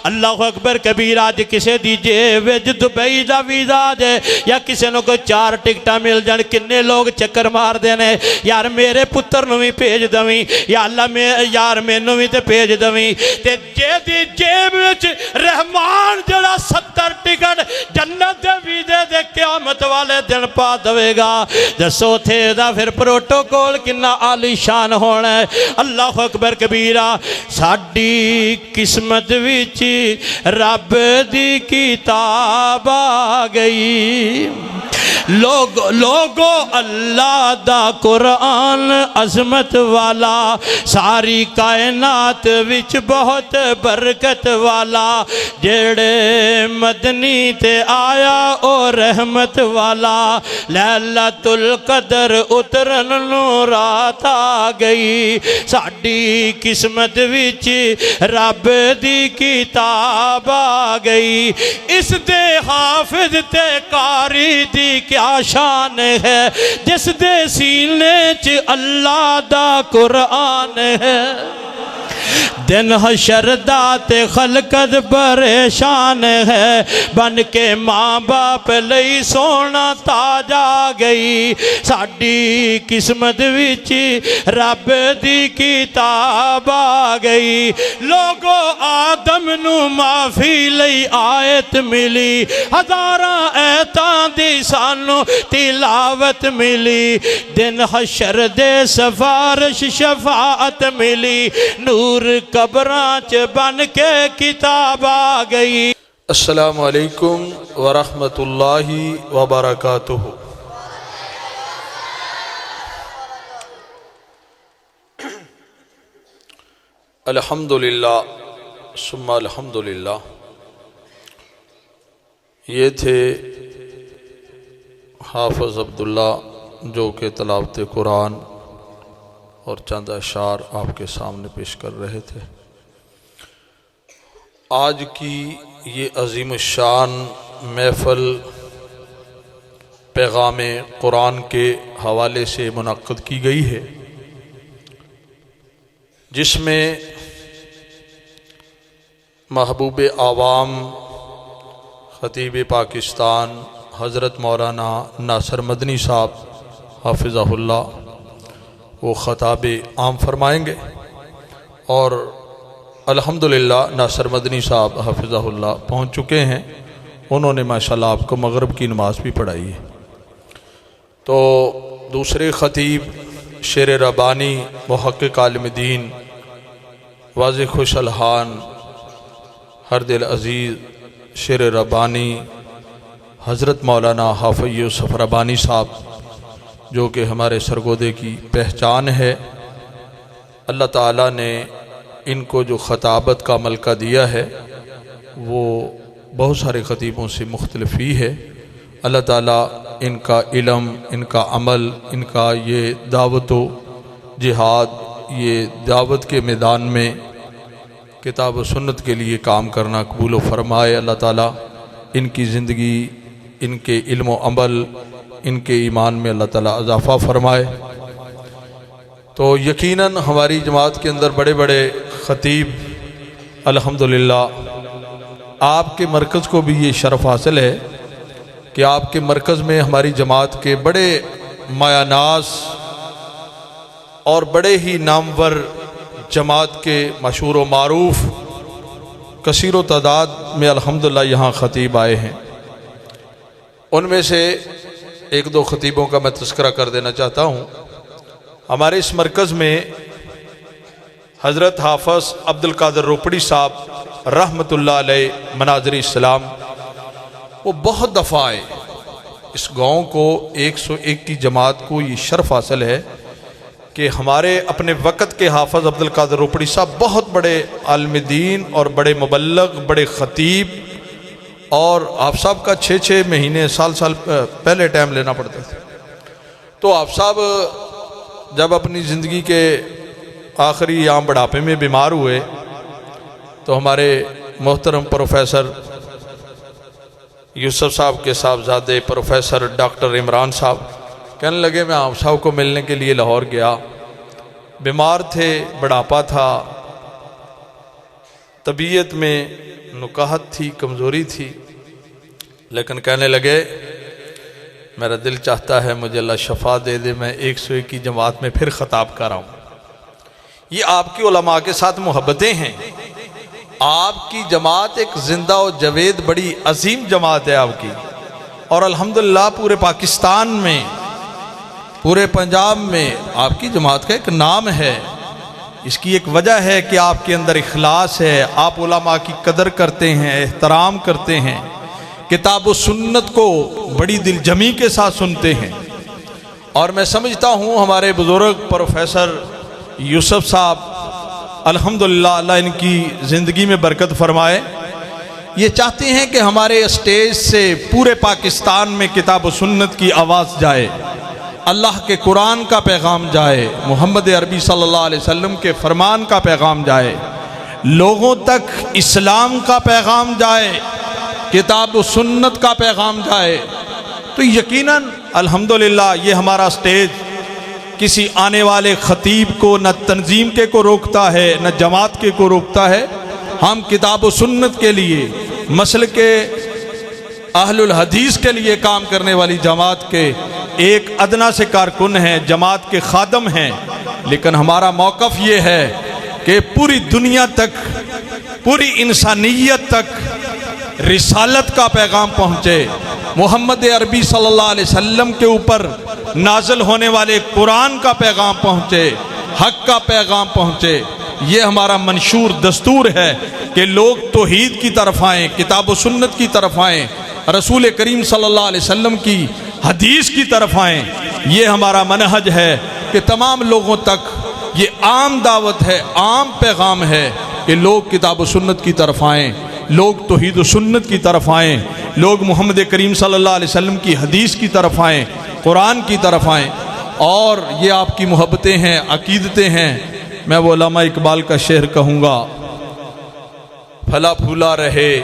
اللہ اکبر کبیر آج کسے دی جیب دبئی دا ویزا دے یا کسے نو کوئی 4 ٹکٹاں مل جان کنے لوگ چکر مار دینے یار میرے پتر نو بھی بھیج دویں یا اللہ یار مینوں بھی تے بھیج دویں تے جے دی جیب وچ رحمان جڑا 70 ٹکٹ جنت دے ویزے دے قیامت والے دن پا دوے گا دسو تھے دا پھر پروٹوکول کنا عالی شان ہونا ہے اللہ اکبر کبیرہ ساڈی قسمت وچ رب دی کتاب آ گئی لوگو اللہ دا قرآن عظمت والا ساری کائنات وچ بہت برکت والا جڑے مدنی تے آیا او رحمت والا لیلۃ القدر اترن نو رات آ گئی ساڈی قسمت وچ رب دی کتاب آ گئی اس دے حافظ تے قاری دی کیا شان ہے جس دے سینے چ اللہ دا قرآن ہے دن حشر دات خلقت پریشان ہے بن کے ماں باپ لئی سونا تاج آ گئی ساڈی قسمت وچ رب دی کتاب آ گئی لوگو آدم نو معافی لئی آیت ملی ہزاراں ایتاں دی سانو تلاوت ملی دن حشر دے سفارش شفاعت ملی نور قبرانچ بن کے کتاب آ گئی السلام علیکم ورحمۃ اللہ وبرکاتہ الحمدللہ ثم الحمدللہ یہ تھے حافظ عبداللہ جو کہ تلاوت قرآن اور چند اشعار آپ کے سامنے پیش کر رہے تھے آج کی یہ عظیم الشان محفل پیغام قرآن کے حوالے سے منعقد کی گئی ہے جس میں محبوب عوام خطیب پاکستان حضرت مولانا ناصر مدنی صاحب حافظہ اللہ وہ خطاب عام فرمائیں گے اور الحمدللہ ناصر مدنی صاحب حافظہ اللہ پہنچ چکے ہیں انہوں نے ماشاءاللہ آپ کو مغرب کی نماز بھی پڑھائی ہے تو دوسرے خطیب شیر ربانی محقق عالم دین واضح خوش الحان ہر دل عزیز شیر ربانی حضرت مولانا حافظ یوسف ربانی صاحب جو کہ ہمارے سرگودے کی پہچان ہے اللہ تعالیٰ نے ان کو جو خطابت کا ملکہ دیا ہے وہ بہت سارے خطیبوں سے مختلف ہی ہے اللہ تعالیٰ ان کا علم ان کا عمل ان کا یہ دعوت و جہاد یہ دعوت کے میدان میں کتاب و سنت کے لیے کام کرنا قبول و فرمائے اللہ تعالیٰ ان کی زندگی ان کے علم و عمل ان کے ایمان میں اللہ تعالیٰ اضافہ فرمائے تو یقیناً ہماری جماعت کے اندر بڑے بڑے خطیب الحمدللہ آپ کے مرکز کو بھی یہ شرف حاصل ہے کہ آپ کے مرکز میں ہماری جماعت کے بڑے مایہ ناز اور بڑے ہی نامور جماعت کے مشہور و معروف کثیر و تعداد میں الحمدللہ یہاں خطیب آئے ہیں ان میں سے ایک دو خطیبوں کا میں تذکرہ کر دینا چاہتا ہوں ہمارے اس مرکز میں حضرت حافظ عبد القادر روپڑی صاحب رحمۃ اللہ علیہ مناظر اسلام وہ بہت دفعہ آئے اس گاؤں کو 101 کی جماعت کو یہ شرف حاصل ہے کہ ہمارے اپنے وقت کے حافظ عبد القادر روپڑی صاحب بہت بڑے عالم دین اور بڑے مبلغ بڑے خطیب اور آپ صاحب کا 6 مہینے سال پہلے ٹائم لینا پڑتا تھا تو آپ صاحب جب اپنی زندگی کے آخری یا بڑھاپے میں بیمار ہوئے تو ہمارے محترم پروفیسر یوسف صاحب کے صاحبزادے پروفیسر ڈاکٹر عمران صاحب کہنے لگے میں آپ صاحب کو ملنے کے لیے لاہور گیا بیمار تھے بڑھاپا تھا طبیعت میں نکاہت تھی، کمزوری تھی، لیکن کہنے لگے میرا دل چاہتا ہے مجھے اللہ شفا دے دے، میں 101 کی جماعت میں پھر خطاب کر رہا ہوں۔ یہ آپ کی علماء کے ساتھ محبتیں ہیں۔ آپ کی جماعت ایک زندہ و جاوید بڑی عظیم جماعت ہے آپ کی، اور الحمدللہ پورے پاکستان میں، پورے پنجاب میں آپ کی جماعت کا ایک نام ہے۔ اس کی ایک وجہ ہے کہ آپ کے اندر اخلاص ہے، آپ علماء کی قدر کرتے ہیں، احترام کرتے ہیں، کتاب و سنت کو بڑی دل جمی کے ساتھ سنتے ہیں۔ اور میں سمجھتا ہوں ہمارے بزرگ پروفیسر یوسف صاحب الحمدللہ اللہ ان کی زندگی میں برکت فرمائے، یہ چاہتے ہیں کہ ہمارے اسٹیج سے پورے پاکستان میں کتاب و سنت کی آواز جائے، اللہ کے قرآن کا پیغام جائے، محمد عربی صلی اللہ علیہ وسلم کے فرمان کا پیغام جائے، لوگوں تک اسلام کا پیغام جائے، کتاب و سنت کا پیغام جائے۔ تو یقیناً الحمدللہ یہ ہمارا سٹیج کسی آنے والے خطیب کو نہ تنظیم کے کو روکتا ہے، نہ جماعت کے کو روکتا ہے۔ ہم کتاب و سنت کے لیے، مسلک اہل الحدیث کے لیے کام کرنے والی جماعت کے ایک ادنا سے کارکن ہیں، جماعت کے خادم ہیں، لیکن ہمارا موقف یہ ہے کہ پوری دنیا تک، پوری انسانیت تک رسالت کا پیغام پہنچے، محمد عربی صلی اللہ علیہ وسلم کے اوپر نازل ہونے والے قرآن کا پیغام پہنچے، حق کا پیغام پہنچے۔ یہ ہمارا منشور دستور ہے کہ لوگ توحید کی طرف آئیں، کتاب و سنت کی طرف آئیں، رسول کریم صلی اللہ علیہ وسلم کی حدیث کی طرف آئیں۔ یہ ہمارا منہج ہے کہ تمام لوگوں تک یہ عام دعوت ہے، عام پیغام ہے کہ لوگ کتاب و سنت کی طرف آئیں، لوگ توحید و سنت کی طرف آئیں، لوگ محمد کریم صلی اللہ علیہ وسلم کی حدیث کی طرف آئیں، قرآن کی طرف آئیں۔ اور یہ آپ کی محبتیں ہیں، عقیدتیں ہیں۔ میں وہ علامہ اقبال کا شعر کہوں گا، پھلا پھولا رہے،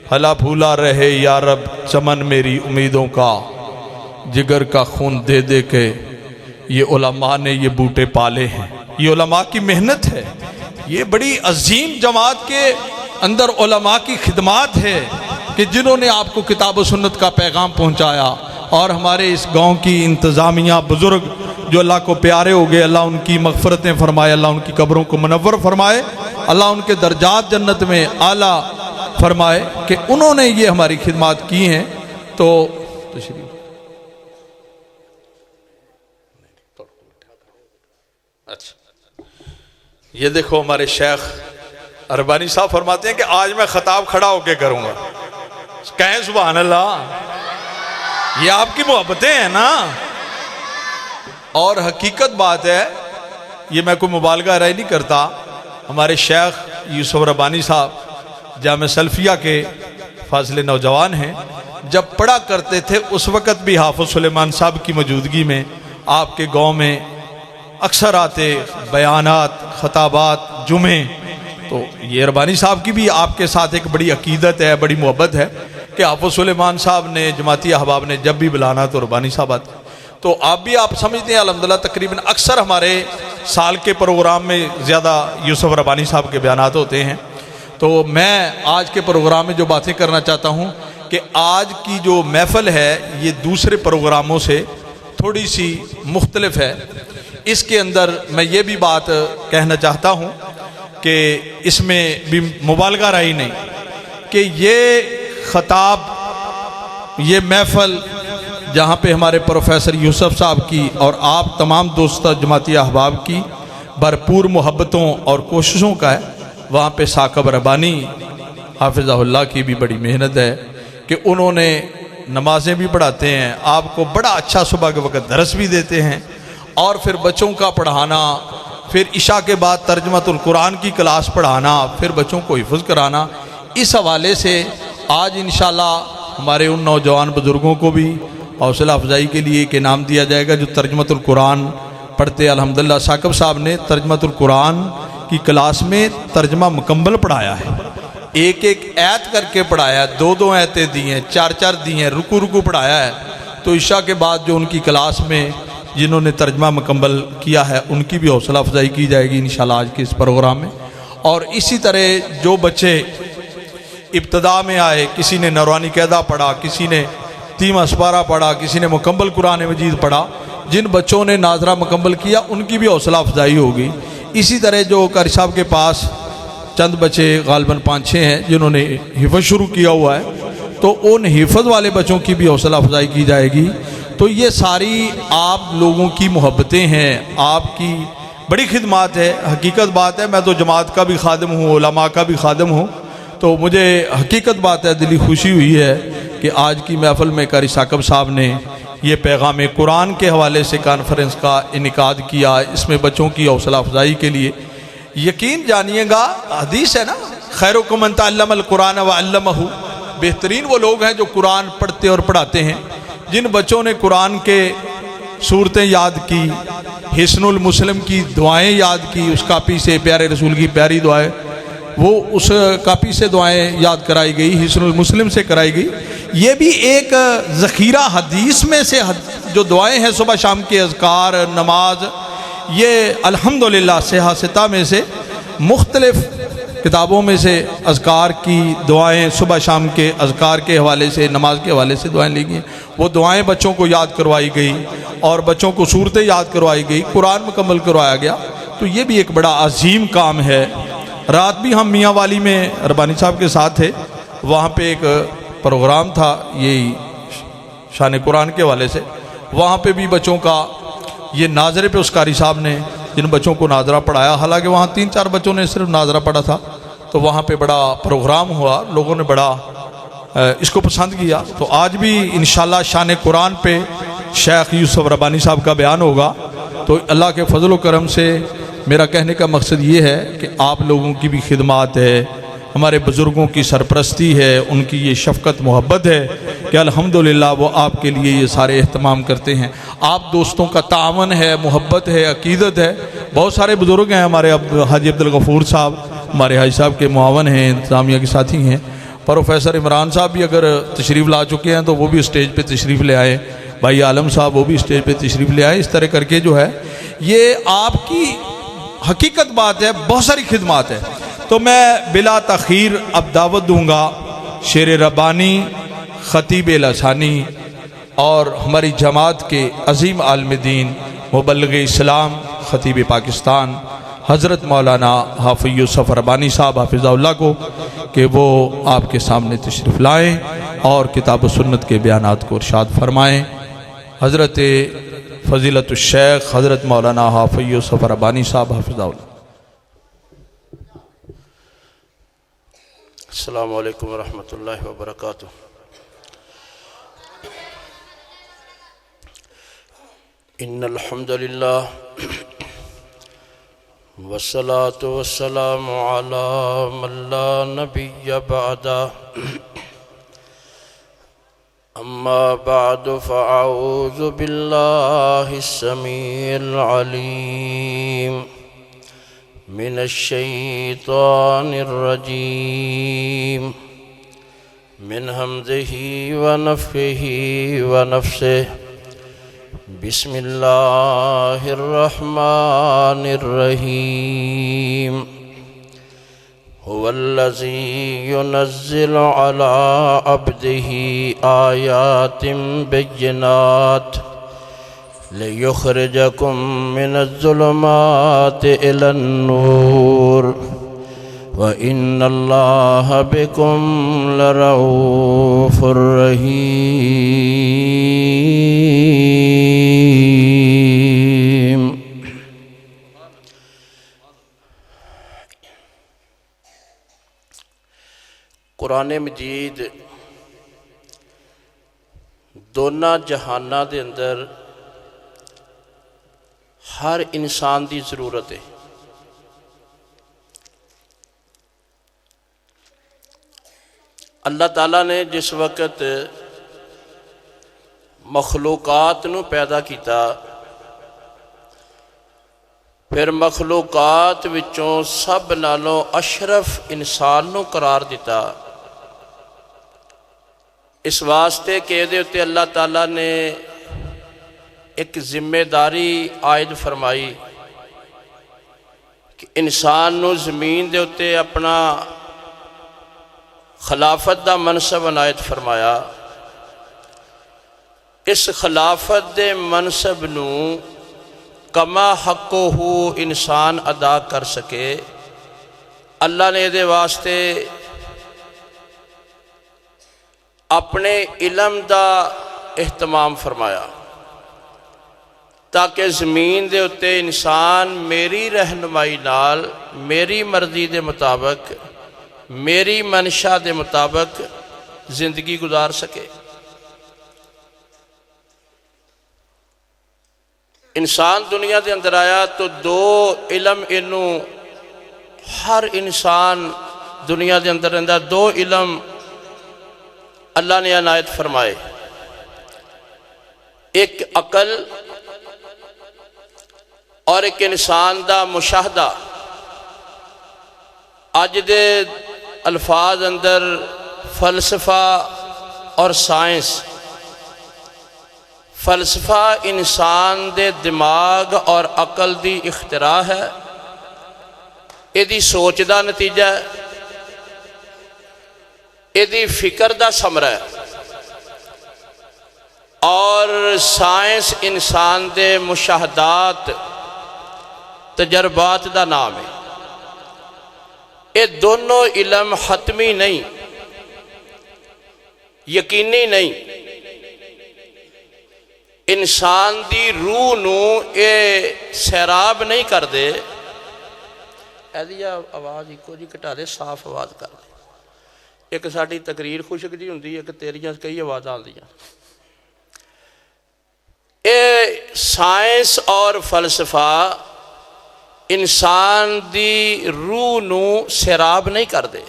پھلا پھولا رہے یا رب چمن میری امیدوں کا، جگر کا خون دے دے کے یہ علماء نے یہ بوٹے پالے ہیں۔ یہ علماء کی محنت ہے، یہ بڑی عظیم جماعت کے اندر علماء کی خدمات ہے کہ جنہوں نے آپ کو کتاب و سنت کا پیغام پہنچایا۔ اور ہمارے اس گاؤں کی انتظامیہ بزرگ جو اللہ کو پیارے ہو گئے، اللہ ان کی مغفرتیں فرمائے، اللہ ان کی قبروں کو منور فرمائے، اللہ ان کے درجات جنت میں اعلیٰ فرمائے کہ انہوں نے یہ ہماری خدمات کی ہیں۔ تو تشریف اچھا، یہ دیکھو ہمارے شیخ اربانی صاحب فرماتے ہیں کہ آج میں خطاب کھڑا ہو کے کروں گا۔ کہیں سبحان اللہ، یہ آپ کی محبتیں ہیں نا۔ اور حقیقت بات ہے، یہ میں کوئی مبالغہ رائے نہیں کرتا، ہمارے شیخ یوسف ربانی صاحب جامع سلفیہ کے فاضل نوجوان ہیں، جب پڑھا کرتے تھے اس وقت بھی حافظ سلیمان صاحب کی موجودگی میں آپ کے گاؤں میں اکثر آتے، بیانات، خطابات، جمعے۔ تو یہ ربانی صاحب کی بھی آپ کے ساتھ ایک بڑی عقیدت ہے، بڑی محبت ہے کہ حافظ سلیمان صاحب نے، جماعتی احباب نے جب بھی بلانا تو ربانی صاحب آتے۔ تو آپ بھی آپ سمجھتے ہیں الحمدللہ تقریباً اکثر ہمارے سال کے پروگرام میں زیادہ یوسف ربانی صاحب کے بیانات ہوتے ہیں۔ تو میں آج کے پروگرام میں جو باتیں کرنا چاہتا ہوں کہ آج کی جو محفل ہے یہ دوسرے پروگراموں سے تھوڑی سی مختلف ہے۔ اس کے اندر میں یہ بھی بات کہنا چاہتا ہوں کہ اس میں بھی مبالغہ رہی نہیں کہ یہ خطاب، یہ محفل جہاں پہ ہمارے پروفیسر یوسف صاحب کی اور آپ تمام دوست جماعتی احباب کی بھرپور محبتوں اور کوششوں کا ہے، وہاں پہ ثاقب ربانی حافظہ اللہ کی بھی بڑی محنت ہے کہ انہوں نے نمازیں بھی پڑھاتے ہیں، آپ کو بڑا اچھا صبح کے وقت درس بھی دیتے ہیں، اور پھر بچوں کا پڑھانا، پھر عشاء کے بعد ترجمۃ القرآن کی کلاس پڑھانا، پھر بچوں کو حفظ کرانا۔ اس حوالے سے آج انشاءاللہ ہمارے ان نوجوان بزرگوں کو بھی حوصلہ افزائی کے لیے ایک انعام دیا جائے گا جو ترجمۃ القرآن پڑھتے۔ الحمدللہ ثاقب صاحب نے ترجمۃ القرآن کی کلاس میں ترجمہ مکمل پڑھایا ہے، ایک ایک آیت کر کے پڑھایا ہے، دو دو آیتیں دی ہیں، چار چار دی ہیں، رکو رکو پڑھایا ہے۔ تو عشاء کے بعد جو ان کی کلاس میں جنہوں نے ترجمہ مکمل کیا ہے ان کی بھی حوصلہ افزائی کی جائے گی انشاءاللہ آج کے اس پروگرام میں۔ اور اسی طرح جو بچے ابتدا میں آئے، کسی نے نورانی قاعدہ پڑھا، کسی نے 3 اسپارہ پڑھا، کسی نے مکمل قرآن مجید پڑھا، جن بچوں نے ناظرہ مکمل کیا ان کی بھی حوصلہ افزائی ہوگی۔ اسی طرح جو قاری صاحب کے پاس چند بچے غالباً 5-6 ہیں جنہوں نے حفظ شروع کیا ہوا ہے، تو ان حفظ والے بچوں کی بھی حوصلہ افزائی کی جائے گی۔ تو یہ ساری آپ لوگوں کی محبتیں ہیں، آپ کی بڑی خدمات ہے۔ حقیقت بات ہے، میں تو جماعت کا بھی خادم ہوں، علماء کا بھی خادم ہوں، تو مجھے حقیقت بات ہے دلی خوشی ہوئی ہے کہ آج کی محفل میں قاری ثاقب صاحب نے یہ پیغام قرآن کے حوالے سے کانفرنس کا انعقاد کیا، اس میں بچوں کی حوصلہ افزائی کے لیے۔ یقین جانیے گا، حدیث ہے نا، خیرکم من تعلم القرآن وعلمہ، بہترین وہ لوگ ہیں جو قرآن پڑھتے اور پڑھاتے ہیں۔ جن بچوں نے قرآن کے صورتیں یاد کی، حسن المسلم کی دعائیں یاد کی، اس کاپی سے پیارے رسول کی پیاری دعائیں، وہ اس کاپی سے دعائیں یاد کرائی گئی، حسن المسلم سے کرائی گئی۔ یہ بھی ایک ذخیرہ حدیث میں سے جو دعائیں ہیں صبح شام کے اذکار، نماز، یہ الحمدللہ صحیح ستہ میں سے مختلف کتابوں میں سے اذکار کی دعائیں، صبح شام کے اذکار کے حوالے سے، نماز کے حوالے سے دعائیں لی گئی، وہ دعائیں بچوں کو یاد کروائی گئی اور بچوں کو صورتیں یاد کروائی گئی، قرآن مکمل کروایا گیا۔ تو یہ بھی ایک بڑا عظیم کام ہے۔ رات بھی ہم میاں والی میں ربانی صاحب کے ساتھ تھے، وہاں پہ ایک پروگرام تھا یہی شان قرآن کے حوالے سے، وہاں پہ بھی بچوں کا یہ ناظرے پہ اس قاری صاحب نے جن بچوں کو ناظرہ پڑھایا، حالانکہ وہاں 3-4 بچوں نے صرف ناظرہ پڑھا تھا، تو وہاں پہ بڑا پروگرام ہوا، لوگوں نے بڑا اس کو پسند کیا۔ تو آج بھی انشاءاللہ شان قرآن پہ شیخ یوسف ربانی صاحب کا بیان ہوگا۔ تو اللہ کے فضل و کرم سے میرا کہنے کا مقصد یہ ہے کہ آپ لوگوں کی بھی خدمات ہے، ہمارے بزرگوں کی سرپرستی ہے، ان کی یہ شفقت محبت ہے کہ الحمدللہ وہ آپ کے لیے یہ سارے اہتمام کرتے ہیں۔ آپ دوستوں کا تعاون ہے، محبت ہے، عقیدت ہے۔ بہت سارے بزرگ ہیں ہمارے، حاجی عبدالغفور صاحب ہمارے حاجی صاحب کے معاون ہیں، انتظامیہ کے ساتھی ہیں۔ پروفیسر عمران صاحب بھی اگر تشریف لا چکے ہیں تو وہ بھی اسٹیج پہ تشریف لے آئے، بھائی عالم صاحب وہ بھی اسٹیج پہ تشریف لے آئے۔ اس طرح کر کے جو ہے یہ آپ کی حقیقت بات ہے، بہت ساری خدمات ہے۔ تو میں بلا تاخیر اب دعوت دوں گا شیر ربانی، خطیب لسانی اور ہماری جماعت کے عظیم عالم دین، مبلغ اسلام، خطیب پاکستان حضرت مولانا حافظ یوسف ربانی صاحب حافظہ اللہ کو، کہ وہ آپ کے سامنے تشریف لائیں اور کتاب و سنت کے بیانات کو ارشاد فرمائیں۔ حضرت فضیلت الشیخ حضرت مولانا حافظ یوسف ربانی صاحب حافظہ اللہ۔ السلام علیکم ورحمۃ اللہ وبرکاتہ۔ ان الحمد للہ والصلاة والسلام علی من لا نبی بعدہ، اما بعد فاعوذ باللہ السمیع العلیم من الشیطان الرجیم من حمزہ ونفخہ ونفثہ۔ بسم اللہ الرحمن الرحیم۔ هو الذی ينزل على عبده آیات بینات لِيُخْرِجَكُم مِّنَ الظُّلُمَاتِ إِلَى النُّورِ وَإِنَّ اللَّهَ بِكُمْ لَرَءُوفٌ رَحِيمٌ۔ قرآن مجید دونوں جہاناں دے اندر ہر انسان دی ضرورت ہے۔ اللہ تعالیٰ نے جس وقت مخلوقات نو پیدا کیتا، پھر مخلوقات وچوں سب نالوں اشرف انسان نو قرار دیتا، اس واسطے کہ دے اتے اللہ تعالیٰ نے ایک ذمہ داری عائد فرمائی کہ انسان نو زمین دے اتے اپنا خلافت دا منصب عنایت فرمایا. اس خلافت دے منصب نو کما حقو ہو انسان ادا کر سکے اللہ نے دے واسطے اپنے علم دا اہتمام فرمایا تاکہ زمین دے اتے انسان میری رہنمائی نال میری مرضی دے مطابق میری منشا دے مطابق زندگی گزار سکے. انسان دنیا دے اندر آیا تو دو علم انہوں ہر انسان دنیا دے اندر رہندا دو علم اللہ نے عنایت فرمائے. ایک عقل اور ایک انسان دا مشاہدہ. اج دے الفاظ اندر فلسفہ اور سائنس. فلسفہ انسان دے دماغ اور عقل دی اختراع ہے، ایدی سوچ دا نتیجہ ہے، ایدی فکر دا ثمرہ ہے. اور سائنس انسان دے مشاہدات تجربات دا نام ہے. یہ دونوں علم حتمی نہیں، یقینی نہیں. انسان دی روح نو اے سیراب نہیں کر دے. ایدی آواز ایکو جی کٹا دے، صاف آواز کر دے. ایک ساڑی تقریر خوشک جی ہوندی، ایک تیریاں کئی آواز آن دیا. اے سائنس اور فلسفہ انسان دی روح نو سیراب نہیں کر دے،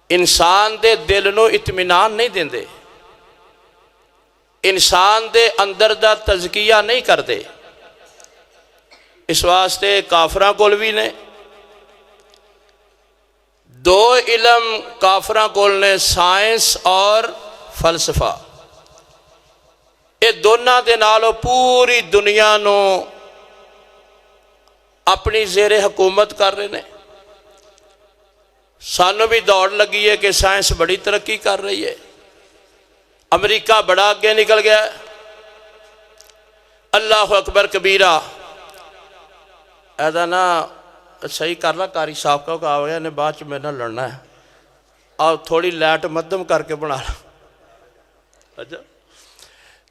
انسان دے دل نو اطمینان نہیں دیندے، انسان دے اندر دا تزکیہ نہیں کر دے. اس واسطے کافراں کول بھی نے دو علم. کافراں کول نے سائنس اور فلسفہ. یہ دونوں دے نالوں پوری دنیا نو اپنی زیر حکومت کر رہے ہیں. سانوں بھی دوڑ لگی ہے کہ سائنس بڑی ترقی کر رہی ہے، امریکہ بڑا آگے نکل گیا. اللہ اکبر کبیرہ. ایسا نا صحیح کر لا کاری صاحب کا کہا گیا نے بعد میں نہ لڑنا ہے، اور تھوڑی لائٹ مدھم کر کے بنا لا. اچھا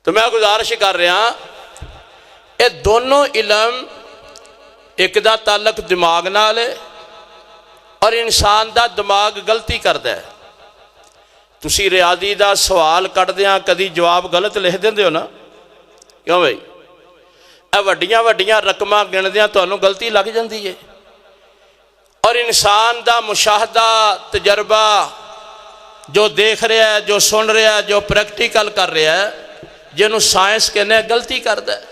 تو میں گزارش کر رہا یہ دونوں علم ایک دا تعلق دماغ نال ہے اور انسان دا دماغ غلطی کردا ہے. تسی ریاضی دا سوال کٹ دیاں کدی جواب غلط لکھ دیندے ہو نا، کیوں بھائی؟ اے وڈیاں وڈیاں رقماں گن دیاں تانوں غلطی لگ جاندی ہے. اور انسان دا مشاہدہ تجربہ جو دیکھ رہا ہے، جو سن رہا ہے، جو پریکٹیکل کر رہا ہے، جنہوں سائنس کہنے غلطی کردا ہے.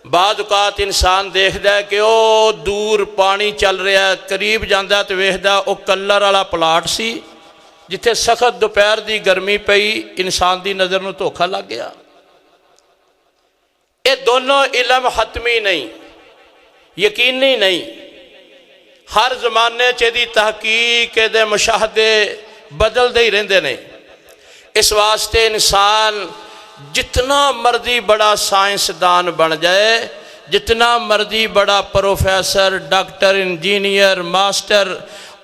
بعد اوقات انسان دیکھدا ہے کہ او دور پانی چل رہا ہے، قریب جاندا ہے تو ویکھدا او کلر والا پلاٹ سی جتھے سخت دوپہر دی گرمی پئی، انسان دی نظر نو دھوکھا لگ گیا. یہ دونوں علم حتمی نہیں، یقینی نہیں. ہر زمانے چیدی تحقیق دے مشاہدے بدل دے ہی رہندے نے. اس واسطے انسان جتنا مرضی بڑا سائنسدان بن جائے، جتنا مرضی بڑا پروفیسر، ڈاکٹر، انجینئر، ماسٹر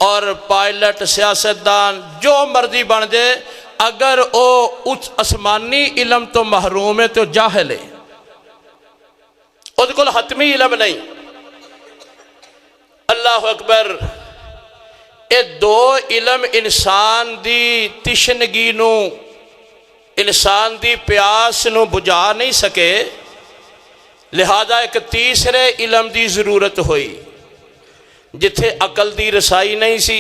اور پائلٹ، سیاستدان جو مرضی بن جائے، اگر وہ اس آسمانی علم تو محروم ہے تو جاہل ہے، اس کو حتمی علم نہیں. اللہ اکبر. یہ دو علم انسان دی تشنگی نو، انسان دی پیاس نو بجھا نہیں سکے. لہذا ایک تیسرے علم دی ضرورت ہوئی جتھے عقل دی رسائی نہیں سی،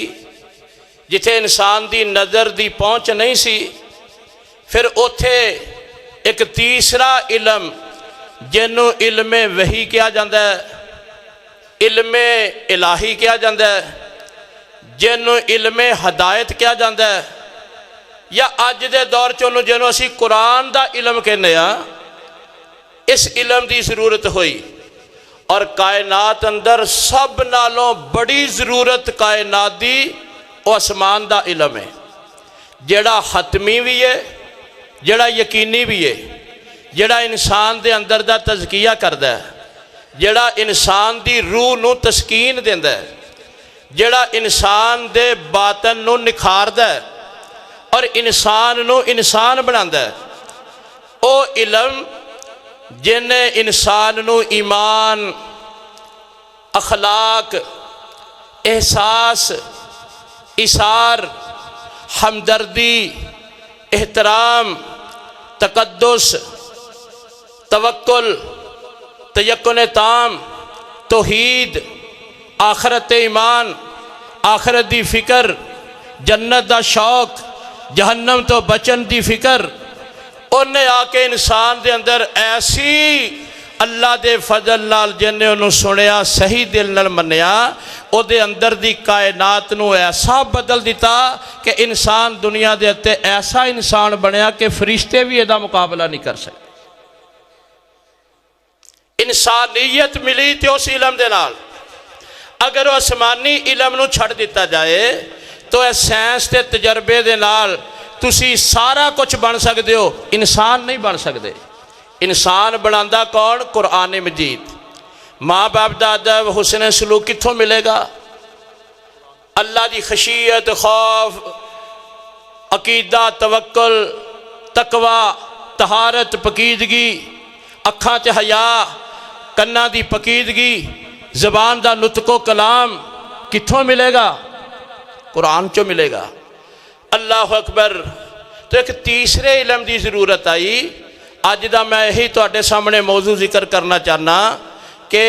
جتھے انسان دی نظر دی پہنچ نہیں سی. پھر اوتھے ایک تیسرا علم جنوں علم وحی کیا جاندہ ہے، علم الہی کیا جاندہ ہے، جنوں علم ہدایت کیا جاندہ ہے، یا آج دے دور چونوں جنوں اسی قرآن دا علم کہنے ہیں. اس علم دی ضرورت ہوئی. اور کائنات اندر سب نالوں بڑی ضرورت کائنات دی وہ آسمان دا علم ہے، جڑا حتمی بھی ہے، جڑا یقینی بھی ہے، جڑا انسان دے اندر دا تزکیہ کردا ہے، جڑا انسان دی روح نو تسکین دیندا ہے، جڑا انسان دے باطن نو نکھاردا ہے اور انسان نو انسان بناتا ہے، او علم جن انسان نو ایمان، اخلاق، احساس، اثار، ہمدردی، احترام، تقدس، توکل، تیقن تام، توحید، آخرت ایمان، آخرت دی فکر، جنت دا شوق، جہنم تو بچن دی فکر، انہیں آ کے انسان دے اندر ایسی اللہ دے فضل نال جنہیں انہوں سنیا صحیح دل نال منیا، او دے اندر دی کائنات نو ایسا بدل دیتا کہ انسان دنیا دے اتے ایسا انسان بنیا کہ فرشتے بھی ایدہ مقابلہ نہیں کر سکتے۔ انسانیت ملی تے اس علم دے نال، اگر وہ آسمانی علم نو چھڑ دیتا جائے تو اے سائنس تے تجربے دے نال تسی سارا کچھ بن سکتے ہو، انسان نہیں بن سکتے۔ انسان بناندہ کون؟ قرآن مجید۔ ماں باپ دا ادب، حسن سلوک کتھوں ملے گا؟ اللہ دی خشیت، خوف، عقیدہ، توکل، تقوی، طہارت، پکیدگی، اکھاں تے حیا، کناں دی پکیدگی، زبان دا نطق و کلام کتھوں ملے گا؟ قرآن چو ملے گا۔ اللہ اکبر۔ تو ایک تیسرے علم دی ضرورت آئی، آج دا میں یہی تواڈے سامنے موضوع ذکر کرنا چاہنا کہ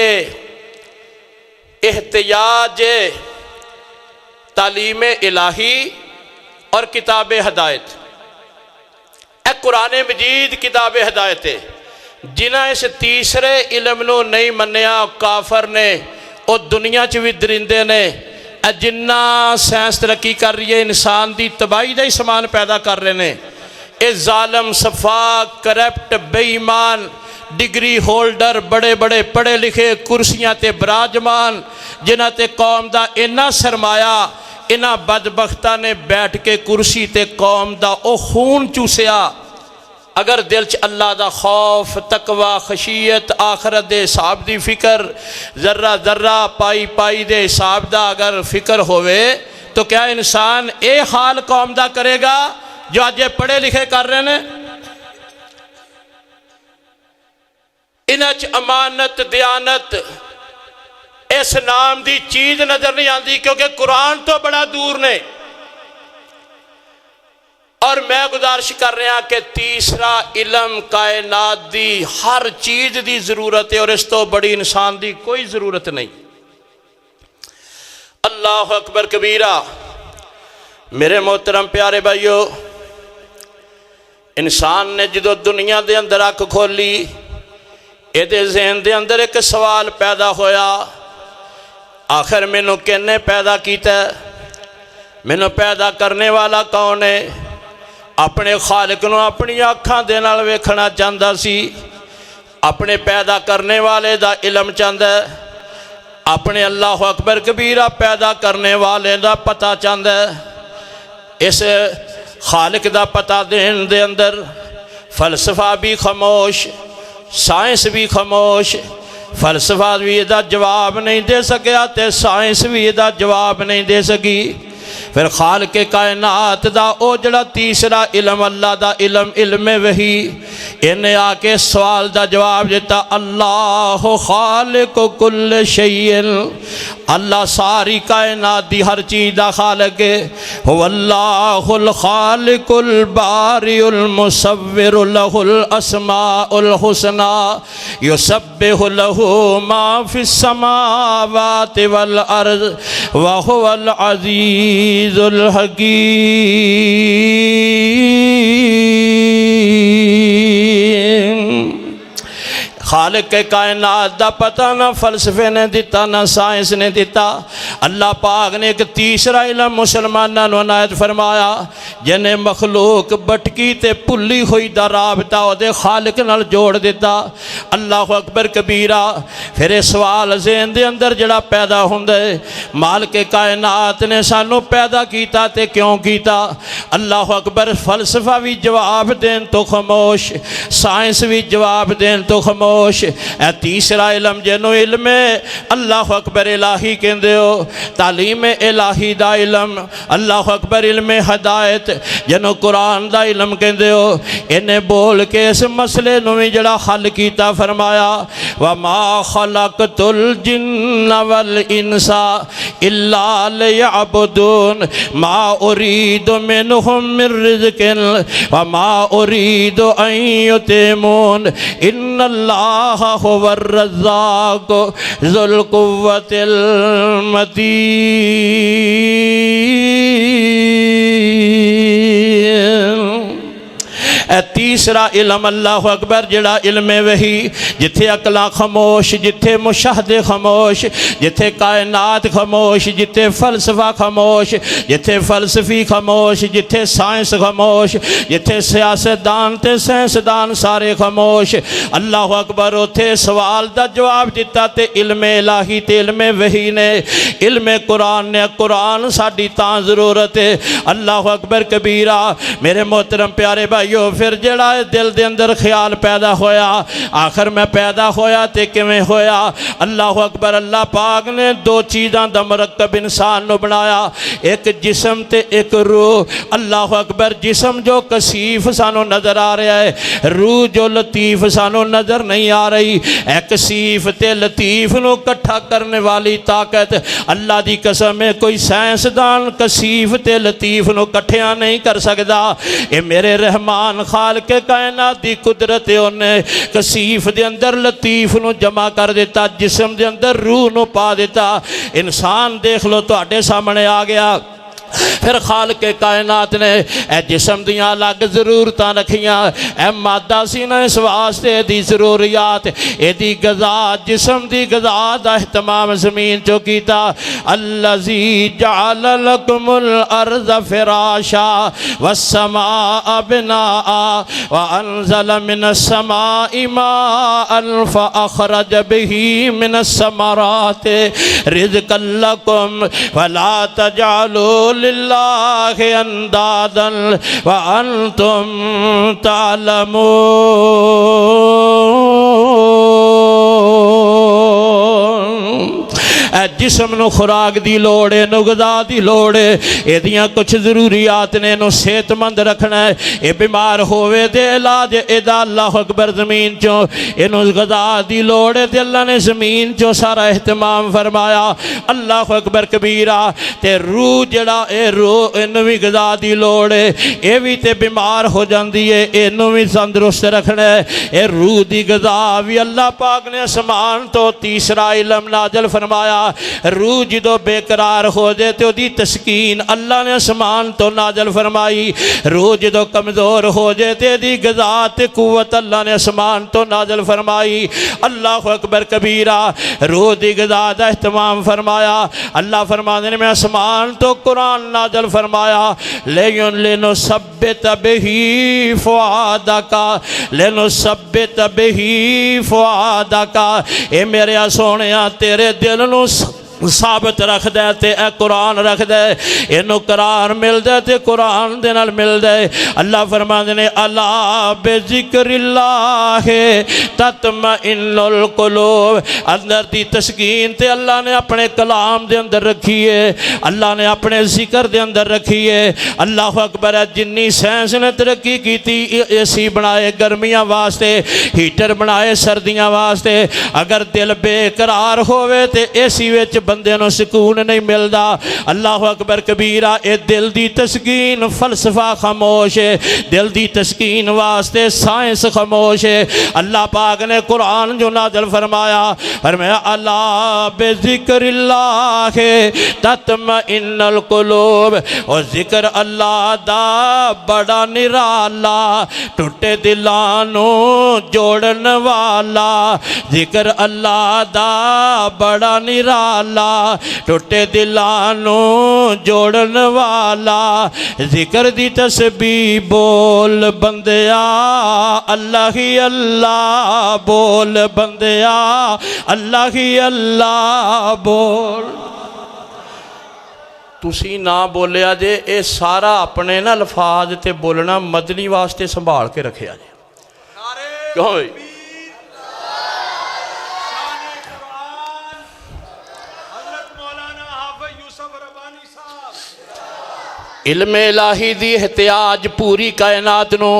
احتیاج تعلیم الہی اور کتاب ہدایت۔ اے قرآن مجید کتاب ہدایت ہے، جنہاں اس تیسرے علم نو نہیں منیا کافر نے، او دنیا چ بھی درندے نے۔ جنہ سائنس ترقی کر رہی ہے انسان دی تباہی دا ہی سامان پیدا کر رہے ہیں۔ اے ظالم، صفاق، کرپٹ، بے ایمان، ڈگری ہولڈر، بڑے بڑے پڑھے لکھے کرسیاں تے براجمان، جنہ تے قوم دا اینا سرمایہ، اینا بدبختہ نے بیٹھ کے کرسی تے قوم دا او خون چوسیا۔ اگر دل چ اللہ دا خوف، تقوی، خشیت، آخرت دے حساب دی فکر، ذرہ ذرہ پائی پائی دے حساب دا اگر فکر ہوئے تو کیا انسان اے حال قوم دا کرے گا جو آج پڑھے لکھے کر رہے ہیں؟ انچ امانت، دیانت اس نام دی چیز نظر نہیں آندی، کیونکہ قرآن تو بڑا دور نے۔ اور میں گزارش کر رہا کہ تیسرا علم کائنات دی ہر چیز دی ضرورت ہے، اور اس تو بڑی انسان دی کوئی ضرورت نہیں۔ اللہ اکبر کبیرہ۔ میرے محترم پیارے بھائیو، انسان نے جدو دنیا دے اندر اکھ کھولی، اے دے ذہن دے اندر ایک سوال پیدا ہویا، آخر مینوں کنے پیدا کیتا ہے؟ مینوں پیدا کرنے والا کون ہے؟ اپنے خالق نو اپنی آنکھاں دے نال ویکھنا چاہندا سی، اپنے پیدا کرنے والے دا علم چاہندا ہے، اپنے اللہ اکبر کبیرہ پیدا کرنے والے دا پتہ چاہندا ہے۔ اس خالق دا پتہ دین دے اندر فلسفہ بھی خاموش، سائنس بھی خاموش۔ فلسفہ بھی دا جواب نہیں دے سکیا تے سائنس بھی دا جواب نہیں دے سکی۔ پھر خالق کائنات دا او جڑا تیسرا علم اللہ دا علم وحی، انہیں آکے سوال دا جواب دیتا، اللہ خالق کل شیء، اللہ ساری کائنات دی ہر چیز دا خالق ہے۔ هو اللہ الخالق الباری المصور لہ الاسماء الحسنى یسبح لہ ما فی السماوات والارض وهو العزیز الحکیم۔ خالق کے کائنات دا پتہ نہ فلسفے نے دیتا نہ سائنس نے دیتا۔ اللہ پاک نے ایک تیسرا علم مسلمانوں نے عنایت فرمایا، جنہیں مخلوق بٹکی تے پلی ہوئی دا رابطہ او دے خالق نال جوڑ دیتا۔ اللہ اکبر کبیرہ۔ پھر اس سوال ذہن دے اندر جڑا پیدا ہوندے، مالک کائنات نے سانو پیدا کیتا تے کیوں کیتا؟ اللہ اکبر۔ فلسفہ بھی جواب دین تو خاموش، سائنس بھی جواب دین تو خاموش۔ اے تیسرا علم جنوں علم اللہ اکبر الہی کہندے ہو، تعلیم الہی دا علم، اللہ اکبر علم ہدایت جنوں قرآن دا علم کہندے ہو، انہیں بول کے اس مسئلے نو بھی جڑا حل کیتا فرمایا وَمَا خَلَقْتُ الْجِنَّ وَالْإِنسَ إِلَّا لِيَعْبُدُونَ مَا أُرِيدُ مِنْهُمْ مِنْ رِزْقٍ وَمَا أُرِيدُ أَنْ يُطْعِمُونَ إِنَّ اللَّهَ هُوَ الرَّزَّاقُ ذُو الْقُوَّةِ الْمَتِينُ۔ اے تیسرا علم اللہ اکبر جڑا علم وحی، جتھے عقلاں خاموش، جتھے مشاہدے خاموش، جتھے کائنات خاموش، جتھے فلسفہ خاموش، جتھے فلسفی خاموش، جتھے سائنس خاموش، جتھے سیاستدان تے سائنسدان سارے خاموش، اللہ اکبر۔ اتھے سوال دا جواب دیتا تے علم الہی تے علم وحی نے، علم قرآن نے۔ قرآن ساڈی تاں ضرورت ہے۔ اللہ اکبر کبیرہ۔ میرے محترم پیارے بھائیو، پھر جڑا دل دے اندر خیال پیدا ہویا، آخر میں پیدا ہویا تے کیویں ہویا؟ اللہ اکبر۔ اللہ پاک نے دو چیزاں دا مرکب انسان نو بنایا، ایک جسم تے ایک روح۔ اللہ اکبر۔ جسم جو کثیف سانو نظر آ رہا ہے، روح جو لطیف سانو نظر نہیں آ رہی۔ اے کثیف تے لطیف نو کٹھا کرنے والی طاقت اللہ دی قسم ہے، کوئی سائنسدان کثیف تے لطیف نو کٹھیاں نہیں کر سکدا۔ اے میرے رحمان خالق کائنات دی قدرت ہے، انہیں کثیف دے اندر لطیف نو جمع کر دیتا، جسم دے اندر روح نو پا دیتا۔ انسان دیکھ لو تواڈے سامنے آ گیا۔ پھر خالق کائنات نے اے جسم دیاں الگ ضرورتاں رکھیاں، اے مادہ سی نا، اس واسطے دی ضروریات، اے دی غذا، جسم دی غذا دا اہتمام زمین چو کیتا۔ الذی جعل لکم الارض فراشا والسماء بناء وانزل من السماء ماء فاخرج به من الثمرات رزقا لکم فلا تجعلوا للہ اندادا وانتم تعلمون۔ اے جسم نو خوراک دی لوڑ ہے، نو غذا دی لوڑ ہے، اے دیاں کچھ ضروریات نے، نو صحت مند رکھنا ہے۔ اے بیمار ہوئے دے علاج ادا اللہ اکبر زمین چوں، اے نو غذا دی لوڑ ہے تے اللہ نے زمین چوں سارا اہتمام فرمایا۔ اللہ اکبر کبیرہ۔ تے روح جڑا اے روح اینو بھی غذا دی لوڑ ہے، اے بھی تے بیمار ہو جاندی ہے، اینو بھی تندرست رکھنا ہے۔ اے روح دی غذا بھی اللہ پاک نے آسمان تو تیسرا علم نازل فرمایا۔ روح جدو بے قرار ہو جائے تو دی تسکین اللہ نے آسمان تو نازل فرمائی۔ روح جدو کمزور ہو جائے تو دی غذا تے قوت اللہ نے آسمان تو نازل فرمائی۔ اللہ اکبر کبیرہ۔ روح دی غذا دا اہتمام فرمایا۔ اللہ فرمانے میں آسمان تو قرآن نازل فرمایا، لِنُثَبِّتَ بِهِ فُؤَادَكَ لِنُثَبِّتَ بِهِ فُؤَادَكَ۔ اے میرے سونیا تیرے دل نو ثابت رکھ دے تے اے قرآن رکھ دے، اینو قرار مل دے تے قرآن دے نال مل دے۔ اللہ فرماندے نے الا بذکر اللہ تطمئن القلوب۔ اندر دی تسکین تے اللہ نے اپنے کلام دے اندر رکھی ہے، اللہ نے اپنے ذکر دے اندر رکھی ہے۔ اللہ اکبر ہے۔ جنی سائنس نے ترقی کیتی، اے سی بنائے گرمیاں واسطے، ہیٹر بنائے سردیاں واسطے، اگر دل بے قرار ہوئے تے اے سی وچ بندے نو سکون نہیں ملدا۔ اللہ اکبر کبیرہ، اے دل دی تسکین فلسفہ خاموش ہے، دل دی تسکین واسطے سائنس خاموش ہے۔ اللہ پاک نے قرآن جو نازل فرمایا اللہ بذکر اللہ تطمئن القلوب، اور ذکر اللہ دا بڑا نرالا ٹوٹے دلانو جوڑن والا، ذکر اللہ دا بڑا نرالا ٹوٹے دلانو جوڑن والا، ذکر دی تسبیح بول بندیا اللہ ہی اللہ بول بندیا اللہ ہی اللہ بول۔ تسی نہ بولیا جے، اے سارا اپنے نا الفاظ تے بولنا مدنی واسطے سنبھال کے رکھیا جے۔ کہو بھئی علم الہی دی احتیاج پوری کائنات نو،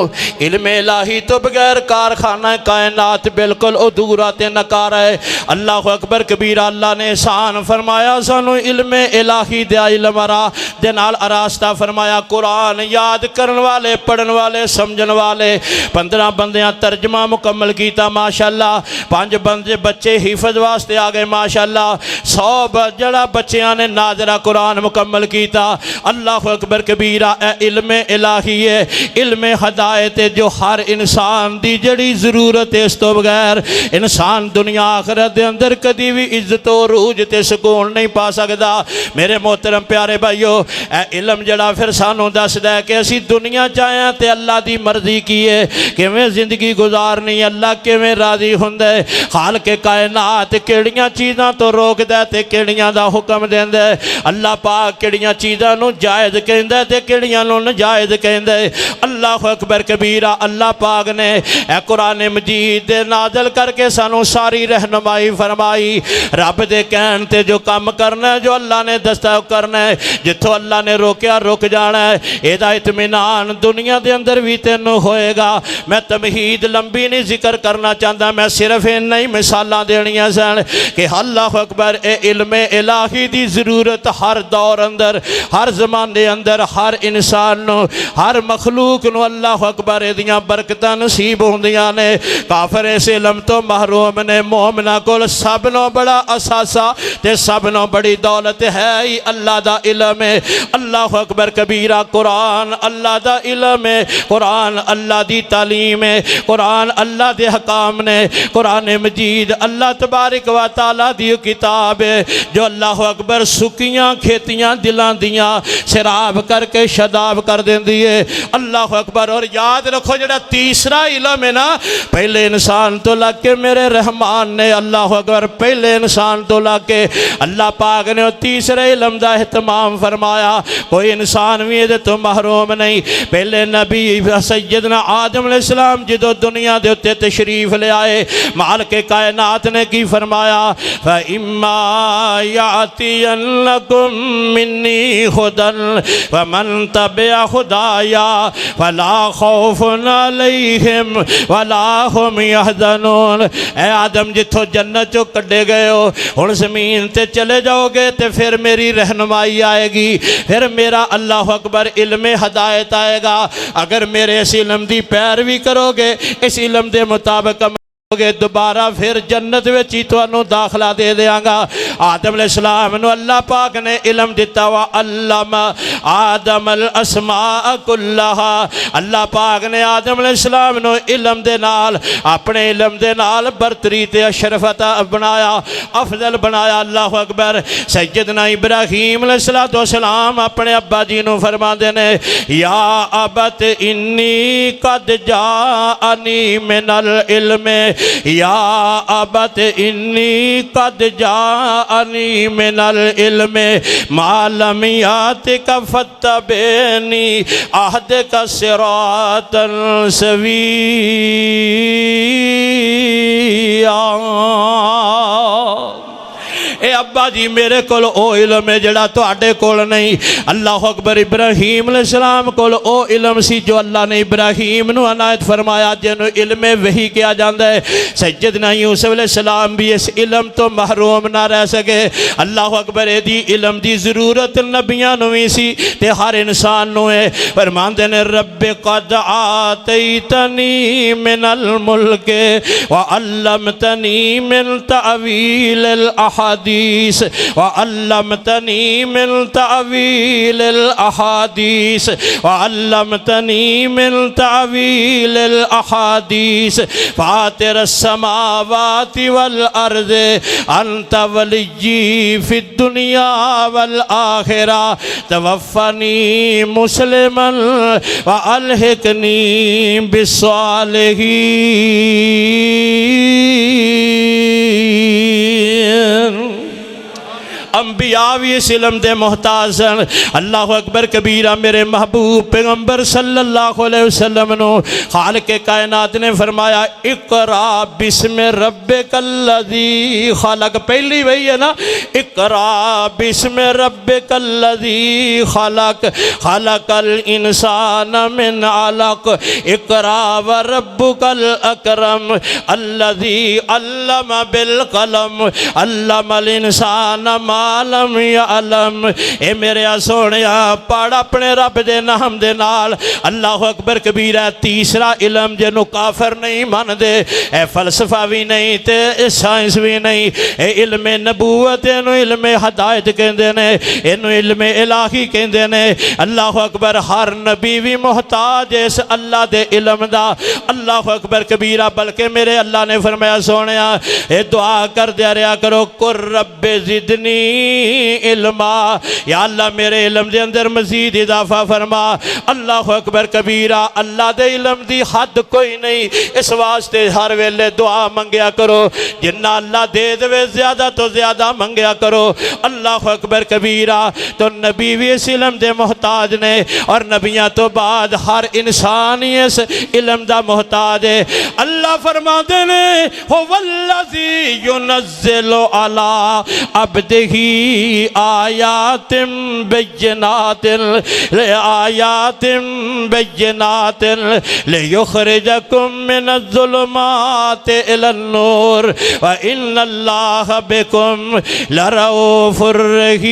علم الہی تو بغیر کارخانہ کائنات بالکل ادھورا تے نکارا ہے۔ اللہ اکبر کبیرہ، اللہ نے احسان فرمایا سانو علم الہی دیا علم را دے نال آراستہ فرمایا۔ قرآن یاد کرن والے، پڑھن والے، سمجھن والے 15 بندیاں ترجمہ مکمل کیتا ماشاءاللہ، 5 بندے بچے حفظ واسطے آگئے ماشاءاللہ، 100 جڑا بچیاں نے ناظرہ قرآن مکمل کیتا۔ اللہ اکبر کبیرہ، اے علم الہی ہے، علم ہدایت ہے جو ہر انسان دی جڑی ضرورت ہے، اس تو بغیر انسان دنیا آخرت دے اندر کدی بھی عزت و عروج تے سکون نہیں پا سکدا۔ میرے محترم پیارے بھائیو، اے علم جڑا پھر سانو دس دے کہ اسی دنیا چاہیاں تے اللہ دی مرضی کی ہے، کیویں زندگی گزارنی، اللہ کیویں راضی ہوندے، خالق کائنات کیڑیاں چیزاں تو روک دے تے کیڑیاں دا حکم دیندے، اللہ پاک کیڑیاں چیزاں نو جائز کہندے تے کیڑیاں نو ناجائز کہندے۔ اللہ اکبر کبیرہ، اللہ پاک نے اے قرآن مجید دے نازل کر کے سانو ساری رہنمائی فرمائی۔ رب دے کہن تے جو کام کرنا ہے، جو اللہ نے دستا کرنا ہے، جتھوں اللہ نے روکیا رک جانا ہے، ایدہ اطمینان دنیا دے اندر بھی تینوں ہوئے گا۔ میں تمہید لمبی نہیں ذکر کرنا چاہتا، میں صرف نئی مثالاں دینیاں سن کہ اللہ اکبر، اے علم الہی دی ضرورت ہر دور اندر، ہر زمان دے اندر، ہر انسان نو، ہر مخلوق نو اللہ اکبر دیاں برکتاں نصیب ہوندیاں نے۔ کافر اس علم تو محروم نے، مومنہ کول سب نو بڑا اثاثہ تے سب نو بڑی دولت ہے ہی اللہ دا علم ہے۔ اللہ اکبر کبیرہ، قرآن اللہ دا علم ہے، قرآن اللہ دی تعلیم ہے، قرآن اللہ دے حکام نے، قرآن مجید اللہ تبارک و تعالیٰ دی کتاب ہے جو اللہ اکبر سکیاں کھیتیاں دلان دیاں شراب کر کے شداب کر دیں دیئے۔ اللہ اکبر، اور یاد رکھو جڑا تیسرا علم ہے نا، پہلے انسان تو لگ کے میرے رحمان نے، اللہ اکبر، پہلے انسان تو لگ کے اللہ پاک نے تیسرے علم دا اہتمام فرمایا۔ کوئی انسان بھی یہ تو محروم نہیں۔ پہلے نبی سیدنا آدم علیہ السلام جدو دنیا دے اتے تشریف لے آئے، مالک کائنات نے کی فرمایا، فَإِمَّا يَعْتِيَنَّكُم مِّنِّي هُدًى وَمَن تَبِعَ هُدَايَا فَلَا خَوْفٌ عَلَيْهِمْ وَلَا هُمْ يَحْزَنُونَ۔ اے آدم جتھو جنت چو کڈے گئے ہو، ہن زمین تے چلے جاؤ گے تے پھر میری رہنمائی آئے گی، پھر میرا اللہ اکبر علم ہدایت آئے گا۔ اگر میرے اس علم دی پیروی کرو گے، اس علم دے مطابق گے، دوبارہ پھر جنت وچ ہی تانوں داخلہ دے دیاں گا۔ آدم علیہ السلام نو اللہ پاک نے علم دیتا ہوا، علم آدم الاسماء کلہا۔ اللہ پاک نے آدم علیہ السلام نو علم دے نال، اپنے علم دے نال برتری تے اشرفت بنایا، افضل بنایا۔ اللہ اکبر، سیدنا ابراہیم علیہ السلام اپنے ابا جی نو فرما دینے، یا ابت انی قد جاءنی من العلم، یا ابت انی قد جاءنی من العلم ما لم یاتک فاتبعنی اہدک صراطا سویا۔ اے ابا جی میرے کول او علم ہے جڑا تواڈے کول نہیں۔ اللہ اکبر۔ ابراہیم علیہ السلام کول او علم سی جو اللہ نے ابراہیم نو عنایت فرمایا جنوں علم وحی کیا جاندا ہے۔ سیدنا یوسف علیہ السلام بھی اس علم تو محروم نہ رہ سکے۔ اللہ اکبر۔ دی علم دی ضرورت نبیاں نو بھی سی تے ہر انسان نو ہے۔ فرماندے نے رب قد آتیتنی من الملک وعلمتنی من تعویل الاحادیث وعلمتنی من تعویل الاحادیث وعلمتنی من تعویل الاحادیث فاطر السماوات والارض انت ولی فی الدنیا والآخرہ توفنی مسلما والحقنی بالصالحین۔ انبیاء بھی اس علم دے محتاج ہیں۔ اللہ اکبر کبیرہ۔ میرے محبوب پیغمبر صلی اللہ علیہ وسلم نو خالق کائنات نے فرمایا اقرا بسم ربک الذی خلق۔ پہلی وہی ہے نا، اقرا بسم ربک الذی خلق خلق الانسان من علق اقرا وربک الاکرم الذی علم بالقلم علم الانسان ما لم یعلم۔ اے میرے سونیا پڑھ اپنے رب دے نام دے نال۔ اللہ اکبر کبیرہ۔ تیسرا علم جنوں کافر نہیں مان دے، اے فلسفہ بھی نہیں تے اے سائنس بھی نہیں، اے علم نبوت، اینو علم ہدایت کہندے نے، اینو علم الہی کہندے نے۔ اللہ اکبر۔ ہر نبی بھی محتاج اس اللہ دے علم دا۔ اللہ اکبر کبیرہ۔ بلکہ میرے اللہ نے فرمایا سونیا اے دعا کر دیا رہا کرو قر رب زدنی علما، یا اللہ میرے علم دے اندر مزید اضافہ فرما۔ اللہ اکبر کبیرہ۔ اللہ دے علم دی حد کوئی نہیں، اس واسطے ہر ویلے دعا منگیا کرو، جنہ اللہ دے دے زیادہ تو زیادہ منگیا کرو۔ اللہ اکبر کبیرہ۔ تو نبی بھی اس علم دے محتاج نے، اور نبیاں تو بعد ہر انسان ہی اس علم دا محتاج ہے۔ اللہ فرماتے نے هو الذی ینزل علی عبدہ آیات بینات آیات بینات لیخرجکم من الظلمات الی النور وان اللہ بکم لرؤوف الرحیم۔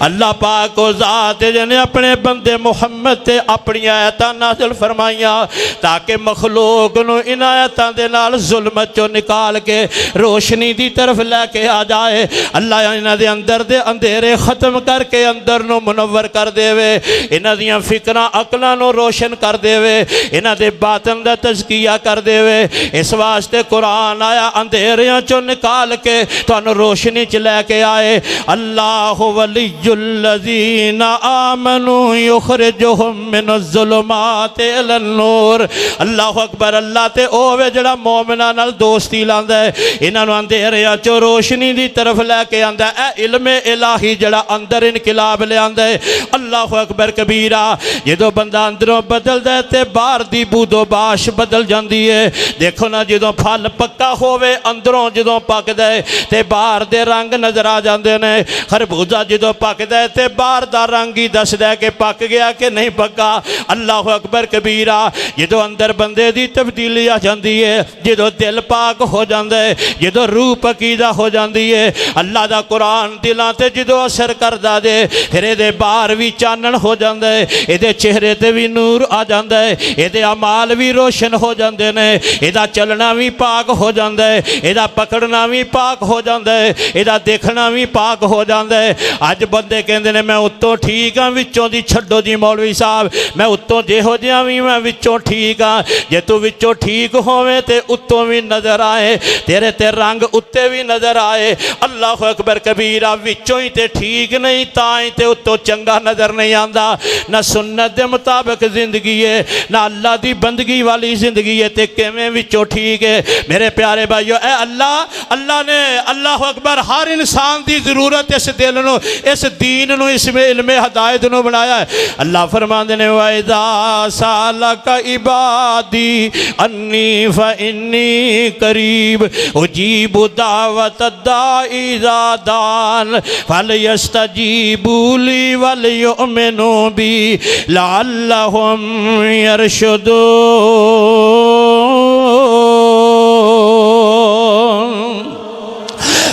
اللہ پاک و ذات جن نے اپنے بندے محمد تے اپنی آیتاں نازل فرمائیاں تاکہ مخلوق نو ان آیتاں دے نال ظلمت چو نکال کے روشنی دی طرف لے کے آ جائے۔ اللہ انہاں دے اندر دے اندھیرے ختم کر کے اندر نو منور کر دے وے، انہاں دیاں فکراں عقلاں نو روشن کر دے وے، انہاں دے باطن دا تزکیہ کر دے وے۔ اس واسطے قرآن آیا اندھیریاں چو نکال کے تانوں روشنی چ لے کے آئے۔ اللہ ولی الذین آمنوا یخرجہم من الظلمات الی النور۔ اللہ اکبر۔ اللہ تے اوے جڑا مومناں نال دوستی لاندا ہے، انہاں نوں اندھیریاں چوں روشنی دی طرف لے کے آندا ہے۔ اے علم الہی جڑا اندر انقلاب لے آندا ہے۔ اللہ اکبر کبیرہ۔ جدوں بندہ اندروں بدلدا ہے تے باہر دی بود و باش بدل جاندی ہے۔ دیکھو نا جدوں پھل پکا ہووے اندروں جدوں پکدا ہے تے باہر دے رنگ نظر آ جاندے نے۔ خربوزہ جدوں پکدا ہے تے باہر دا رنگ ہی دسدا ہے کہ پک گیا کہ نہیں پکا۔ اللہ اکبر کبیرہ۔ جدوں اندر بندے دی تبدیلی آ جاندی ہے، جدوں دل پاک ہو جاندا ہے، جدوں روح پکیدہ ہو جاندی ہے، اللہ دا قرآن دلاں تے جدوں اثر کردا دے پھر اے دے باہر بھی چانن ہو جاندا ہے، اے دے چہرے تے بھی نور آ جاندا ہے، اے دے اعمال بھی روشن ہو جاندے نے، اے دا چلنا بھی پاک ہو جاندا ہے، اے دا پکڑنا بھی پاک ہو جاندا ہے، اے دا دیکھنا بھی پاک ہو جاندا ہے۔ اج بندے کہندے نے میں اتوں ٹھیک ہاں وچوں دی چھڈو جی مولوی صاحب، میں اتوں جہو جہاں بھی میں وچوں ٹھیک ہاں۔ جے تو وچوں ٹھیک ہوویں تے اتوں بھی نظر آئے، تیرے تے رنگ اتے بھی نظر آئے۔ اللہ اکبر کبیرہ۔ وچوں ہی تے ٹھیک نہیں تاں ہی تے اتوں چنگا نظر نہیں آندا۔ نہ سنت دے مطابق زندگی ہے، نہ اللہ دی بندگی والی زندگی ہے، تے کیویں وچوں ٹھیک ہے۔ میرے پیارے بھائیو، اے اللہ نے اللہ اکبر ہر انسان دی ضرورت اس دل نو، اس دین نو اس میں علم ہدایت نو بنایا ہے اللہ فرماندے نے وَإِذَا سَأَلَكَ عِبَادِي أَنِّي فَإِنِّي قَرِيبٌ أُجِيبُ دَعْوَةَ الدَّاعِ إِذَا دَعَانِ فَلْيَسْتَجِيبُوا لِي وَلْيُؤْمِنُوا بِي لَعَلَّهُمْ يَرْشُدُونَ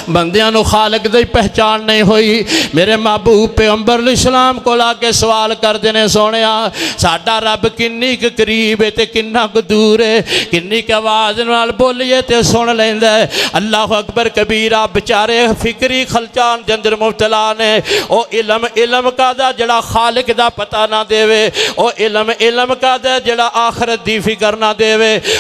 بندیاں نو خالق دی پہچان نہیں ہوئی میرے محبوب پیغمبر علیہ السلام کو لا کے سوال کر دینے سونیا ساڈا رب کنی کے قریب ہے تے کننا کو دور ہے کنی کے آواز نال بولیے تے سن لیندا ہے اللہ اکبر کبیرہ بچارے فکری خلچان جندر مبتلا نے او علم کا دا جڑا خالق دا پتہ نہ دے او علم کا دا جڑا آخرت دی فکر نہ دے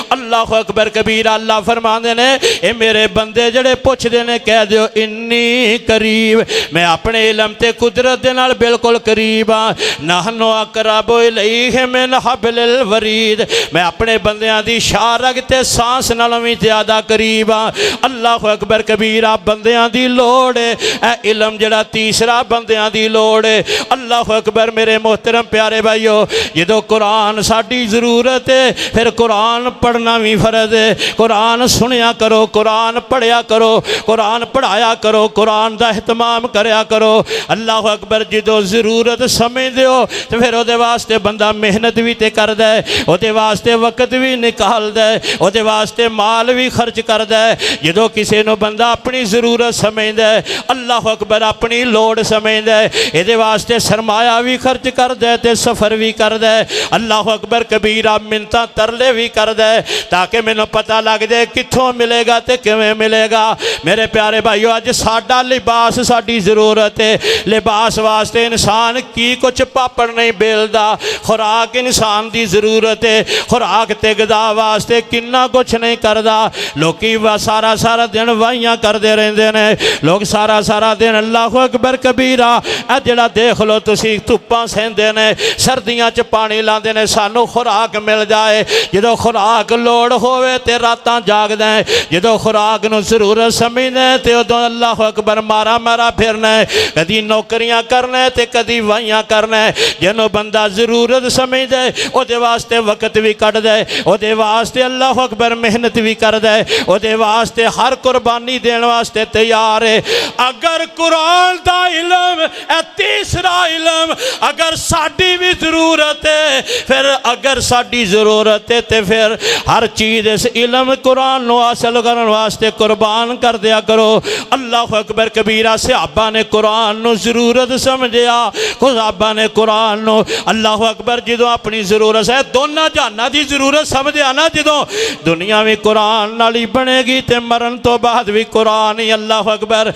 اللہ اکبر کبیرہ اللہ فرماندے نے اے میرے بندے جڑے پوچھ دینے کہہ دیو انی قریب میں اپنے علم تے قدرت دے نال بالکل قریب ہاں نحنو اقرب الیہ من حبل الورید میں اپنے بندیاں دی شارگ تے سانس نالوں وی زیادہ قریب ہاں اللہ اکبر کبیرہ بندیاں دی لوڑ ہے اے علم جڑا تیسرا بندیاں دی لوڑ ہے اللہ اکبر میرے محترم پیارے بھائیو جدو قرآن ساڈی ضرورت ہے پھر قرآن پڑھنا بھی فرض ہے قرآن سنیا کرو قرآن پڑھیا کرو قرآن پڑھایا کرو قرآن دا اہتمام کریا کرو اللہ اکبر جدو ضرورت سمجھ دیو تو پھر او دے واسطے بندہ محنت بھی تے کر دے او دے واسطے وقت بھی نکال دے او دے واسطے مال بھی خرچ کر دے جدو کسی نو بندہ اپنی ضرورت سمجھ دے اللہ اکبر اپنی لوڑ سمجھ دے اے دے واسطے سرمایہ بھی خرچ کر دے تے سفر بھی کر دے اللہ اکبر کبیرہ منتاں ترلے بھی کر دے تاکہ میں نو پتہ لگ دے کتھوں ملے گا تے کیویں ملے گا میرے پیارے بھائیو آج ساڈا لباس ساڈی ضرورت ہے لباس واسطے انسان کی کچھ پاپڑ نہیں بیلدا خوراک انسان دی ضرورت ہے خوراک تے غذا واسطے کنا کچھ نہیں کردا لوکی سارا سارا دن وائیاں کردے رہندے نے لوگ سارا سارا دن اللہ اکبر کبیرہ اے جڑا دیکھ لو تسی دھپاں سہندے نے سردیاں چ پانی لاندے نے سانو خوراک مل جائے جدو خوراک لوڑ ہوئے تے راتاں جاگ دیں جدو خوراک نو ضرورت سمجھنے تے ادو اللہ اکبر مارا مارا پھرنا ہے کدی نوکریاں کرنا ہے تے کدی وائیاں کرنا ہے جنو بندہ ضرورت سمجھ دے او دے واسطے وقت بھی کٹ دے او دے واسطے اللہ اکبر محنت بھی کر دے او دے واسطے ہر قربانی دین واسطے تیار ہے اگر قرآن دا علم اے تیسرا علم اگر ساڈی بھی ضرورت ہے پھر اگر ساڈی ضرورت ہے تے پھر ہر چیز اس علم قرآن نو حاصل کرن واسطے قربان کر دیا کرو اللہ اکبر کبیرہ صحابہ نے قرآن نو ضرورت سمجھیا صحابہ نے قرآن نو اللہ اکبر جدو اپنی ضرورت ہے دونوں جہاناں دی ضرورت سمجھیا نا جدو دنیا بھی قرآن نالی بنے گی تے مرن تو بعد بھی قرآن ہی اللہ اکبر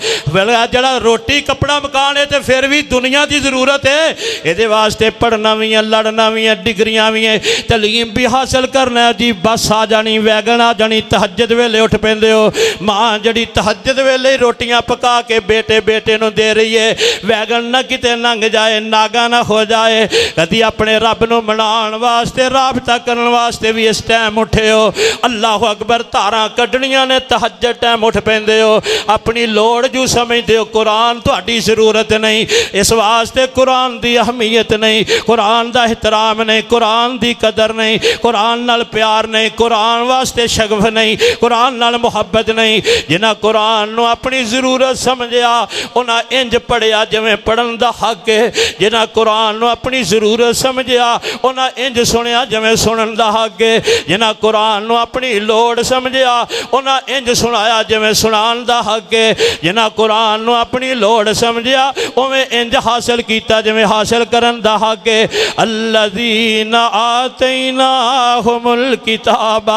جڑا روٹی کپڑا مکان ہے تے پھر بھی دنیا دی ضرورت ہے یہ واسطے پڑھنا بھی ہے لڑنا بھی ہے ڈگریاں بھی ہیں تعلیم بھی حاصل کرنا ہے جی بس آ جانی ویگن آ جانی تہجد ویلے اٹھ پیندے ہو ماں جڑی تہجد ویلے روٹیاں پکا کے بیٹے نو دے رہی ہے ویگن نہ کتے لنگ جائے ناگا نہ ہو جائے کدی اپنے رب نو منان واسطے رابطہ کرن واسطے بھی اس ٹائم اٹھے ہو اللہ اکبر تاراں کڈنیاں نے تہجد ٹائم اٹھ پیندے ہو اپنی لوڑ جو سمجھدے ہو قرآن تہاڈی ضرورت نہیں اس واسطے قرآن دی اہمیت نہیں قرآن دا احترام نہیں قرآن دی قدر نہیں قرآن نال پیار نہیں قرآن واسطے شغف نہیں قرآن نال محبت نہیں جنہاں قرآن نو اپنی ضرورت سمجھیا انہاں انج پڑھیا جویں پڑھن دا حق ہے جنہاں قرآن نو اپنی ضرورت سمجھیا انہاں انج سنیا جویں سنن دا حق ہے جنہاں قرآن نو اپنی لوڑ سمجھیا انہاں انج سنایا جویں سنان دا حق ہے جنہاں قرآن نو اپنی لوڑ سمجھیا اوویں انج حاصل کیتا جویں حاصل کرن دا حق ہے الذین آتیناہم الکتاب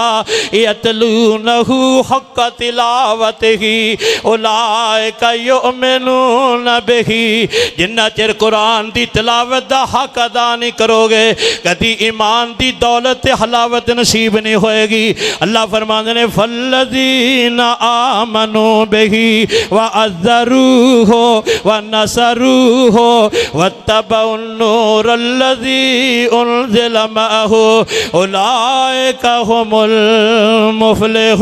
یتلونہ حق تلاوتہ اولئک یؤمنون بہ جنہ چر قرآن دی تلاوت دا حق ادا نہیں کرو گے کدی ایمان دی دولت حلاوت نصیب نہیں ہوئے گی اللہ فرماندے نے فالذین آمنوا بہ وعزروہ ونصروہ واتبعوا النور الذی انزل معہ اولئک هم المفلحون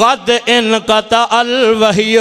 قد انقطع الوحی،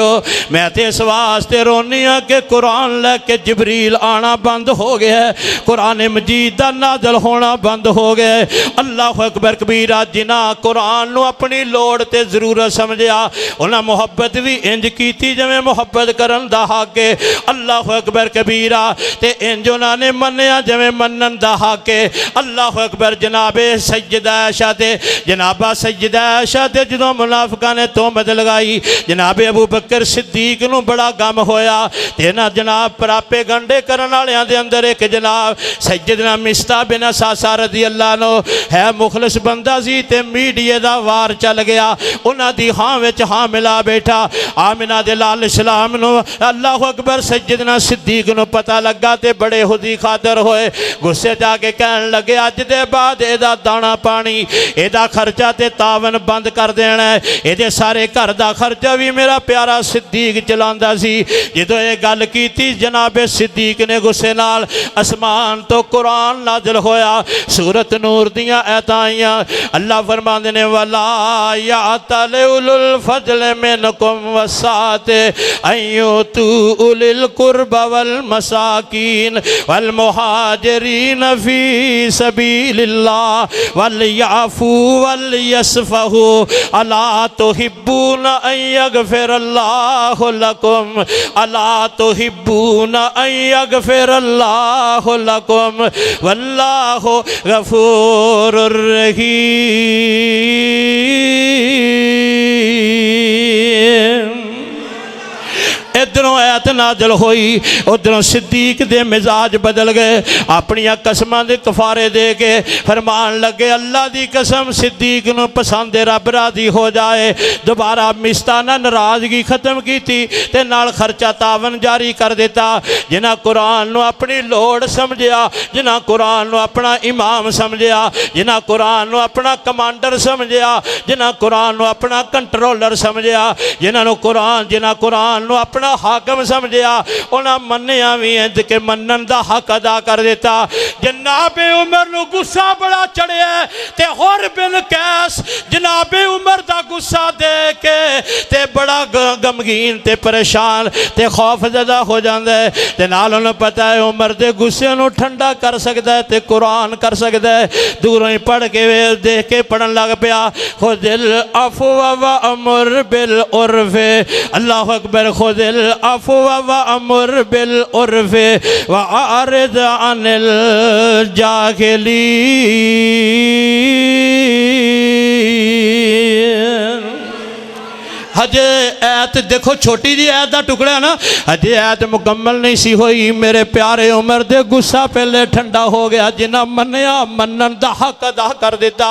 میں تے اس واسطے رونی ہاں کہ قرآن لے کے جبریل آنا بند ہو گیا ہے، قرآن مجید دا نازل ہونا بند ہو گیا ہے۔ اللہ اکبر کبیرہ، جنہ قرآن نو اپنی لوڑ تے ضرورت سمجھیا انہاں محبت بھی انج کیتی جویں محبت کرن دا حق ہے۔ اللہ اکبر کبیرہ، تے انج انہاں نے منیا جویں منن دا حق ہے۔ اللہ اکبر۔ جناب سیدہ عائشہ تے جناب سیدہ عائشہ تے جدوں منافقاں نے تہمت لگائی، جناب ابو بکر صدیق نو بڑا غم ہویا تے نہ جناب پراپے گنڈے کرن والیاں دے اندر ایک جناب سیدنا مصطح بن اساسہ رضی اللہ عنہ ہے مخلص بندہ سی تے میڈیا دا وار چل گیا، انہاں دی ہاں وچ ہاں ملا بیٹھا۔ آمنہ دے لال اسلام نو اللہ اکبر سیدنا صدیق نو پتہ لگا تے بڑے خودی خاطر ہوئے، غصے جا کے کہن لگے اج دے بعد اے دا دانا پانی اے دا خرچہ تے تاون بند کر دینا ہے، اے دے سارے گھر دا خرچہ بھی میرا پیارا صدیق چلاندا سی۔ جدوں اے گل کیتی جناب صدیق نے غصے نال اسمان تو قرآن نازل ہویا، سورت نور دیاں آیتاں آئیاں۔ اللہ فرماندے نے وَلَا يَعْتَلِ أُولُو الْفَضْلِ مِنْكُمْ وَالسَّعَةِ أَنْ يُؤْتُوا أُولِي الْقُرْبَى وَالْمَسَاكِينَ وَالْمُهَاجِرِينَ فِي سَبِيلِ اللَّهِ وَلْيَعْفُوا وَلْيَصْفَحُوا أَلَا تُحِبُّونَ أَنْ يَغْفِرَ اللَّهُ لَكُمْ أَلَا تُحِبُّونَ أَنْ يَغْفِرَ اللَّهُ لَكُمْ وَاللَّهُ غَفُورٌ رحیم۔ ادھروں آیت نازل ہوئی، ادھروں صدیق دے مزاج بدل گئے، اپنی قسماں دے کفارے دے کے فرمان لگے اللہ دی قسم صدیق نو پسند رب راضی ہو جائے، دوبارہ مستانہ ناراضگی ختم کیتی تے نال خرچہ تاون جاری کر دیتا۔ جنہ قرآن نو اپنی لوڑ سمجھیا، جنہ قرآن نو اپنا امام سمجھیا، جنہ قرآن نو اپنا کمانڈر سمجھیا، جنہ قرآن نو اپنا کنٹرولر سمجھیا، جنہ قرآن نو اپنا حاکم سمجھیا، انہاں منیا بھی ہیں کہ منن دا حق ادا کر دیتا۔ جناب عمر نو غصہ بڑا چڑھے تے حر بن قیس جناب عمر دا غصہ دے کے تے بڑا غمگین تے پریشان تے خوف زدہ ہو جاندے تے نال انہوں پتہ ہے عمر دے غصے نو ٹھنڈا کر سکتا ہے تے قرآن کر سکتا ہے۔ دوروں ہی پڑھ کے دیکھ کے پڑھن لگ پیا خذ العفو وامر بالعرف، اللہ اکبر، خذ العفو وامر بالعرف واعرض عن الجاہلین۔ ہجے ایت دیکھو چھوٹی جی ایت دا ٹکڑا ہے نا، ہجے ایت مکمل نہیں سی ہوئی، میرے پیارے عمر دے غصہ پہلے ٹھنڈا ہو گیا، جنہ منیا منن دا حق ادا کر دیتا۔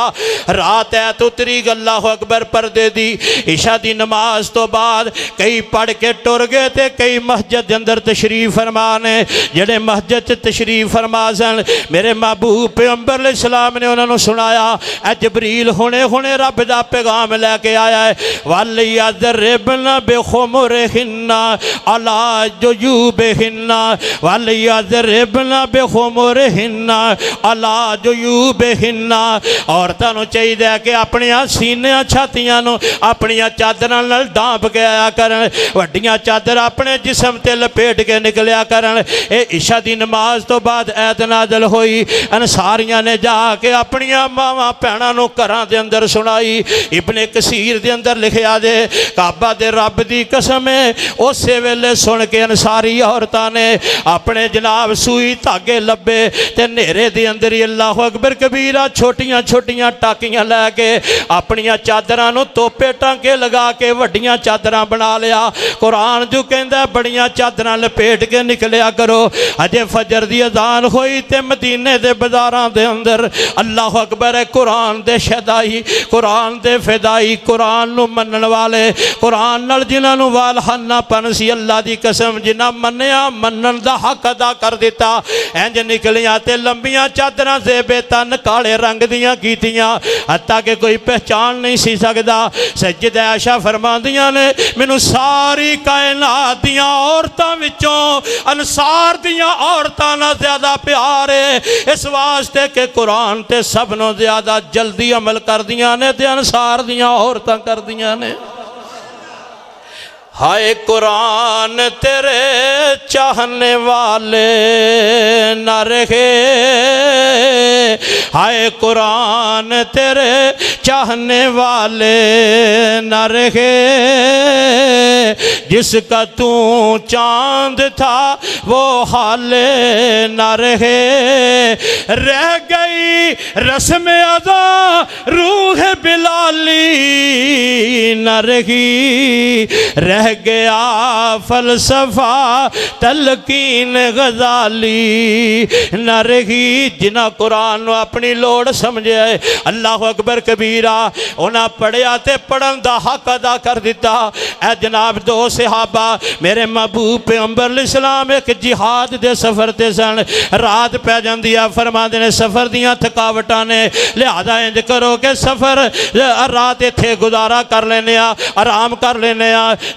رات ایت اتری، اللہ اکبر، پردے دی عشاء دی نماز تو بعد کئی پڑھ کے ٹر گئے تھے، کئی مسجد دے اندر تشریف فرمانے، جڑے مسجد تشریف فرما سن میرے محبوب پیغمبر علیہ السلام نے انہوں نے سنایا اے جبریل ہونے رب دا پیغام لے کے آیا ہے، وَلْيَضْرِبْنَ بِخُمُرِهِنَّ عَلَى جُيُوبِهِنَّ وَلْيَضْرِبْنَ بِخُمُرِهِنَّ عَلَى جُيُوبِهِنَّ۔ عورتاں نو چاہیے کہ اپنی سینیاں چھاتیاں نو اپنی چادراں نال ڈھانپ کے آیا کرن، وڈیاں چادر اپنے جسم تے لپیٹ کے نکلیا کرن۔ اے عشاء دی نماز تو بعد ایت نازل ہوئی، انصاریاں نے جا کے اپنی ماواں بھیناں نو گھراں دے اندر سنائی۔ ابن کثیر دے اندر لکھیا دے کعبہ دے رب دی قسم ہے، اسے ویلے سن کے انصاری عورتاں نے اپنے جناب سوئی دھاگے لبے تے نیرے دے اندر ہی اللہ اکبر کبیرہ چھوٹیاں چھوٹیاں ٹاکیاں لے کے اپنیاں چادراں نو توپے ٹانکے لگا کے وڈیاں چادراں بنا لیا۔ قرآن جو کہندا ہے بڑیاں چادراں لپیٹ کے نکلیا کرو۔ اجے فجر دی اذان ہوئی تے مدینے دے بازاراں دے اندر اللہ اکبر ہے، قرآن دے شہدائی، قرآن دے فدائی، قرآن نو منن والے، قرآن نال جنہاں نو والہنا پن سی، اللہ دی قسم جنہاں منیا منن دا حق ادا کر دیتا، انج نکلیاں تے لمبیاں چادراں زیبے تن کالے رنگ دیاں کیتیاں حتیٰ کہ کوئی پہچان نہیں سی سکدا۔ سیدہ عائشہ فرماندیاں نے مینوں ساری کائنات دیاں عورتاں وچوں انصار دیاں عورتاں نال زیادہ پیار ہے، اس واسطے کہ قرآن تے سب نو زیادہ جلدی عمل کر دیاں نے تے انصار دیاں عورتاں کر دیاں نے۔ ہائے قرآن تیرے چاہنے والے نہ رہے، ہائے قرآن تیرے چاہنے والے نہ رہے، جس کا تو چاند تھا وہ حال نہ رہے، رہ گئی رسم ادا روح بلالی نہ رہی، رہ گیا فلسفہ تلقین غزالی نہ رہی۔ جنہ قرآن نو اپنی لوڑ سمجھے اللہ اکبر کبیرہ، انہاں پڑھیا تے پڑھن دا حق ادا کر دیتا۔ اے جناب دو صحابہ میرے محبوب پیغمبر علیہ السلام ایک جہاد دے سفر تے سن، رات پہ جاندیا، فرما دینے سفر دیاں تھکاوٹاں نے، لہذا انج کرو کہ سفر رات تھے گزارا کر لینے آرام کر لینے،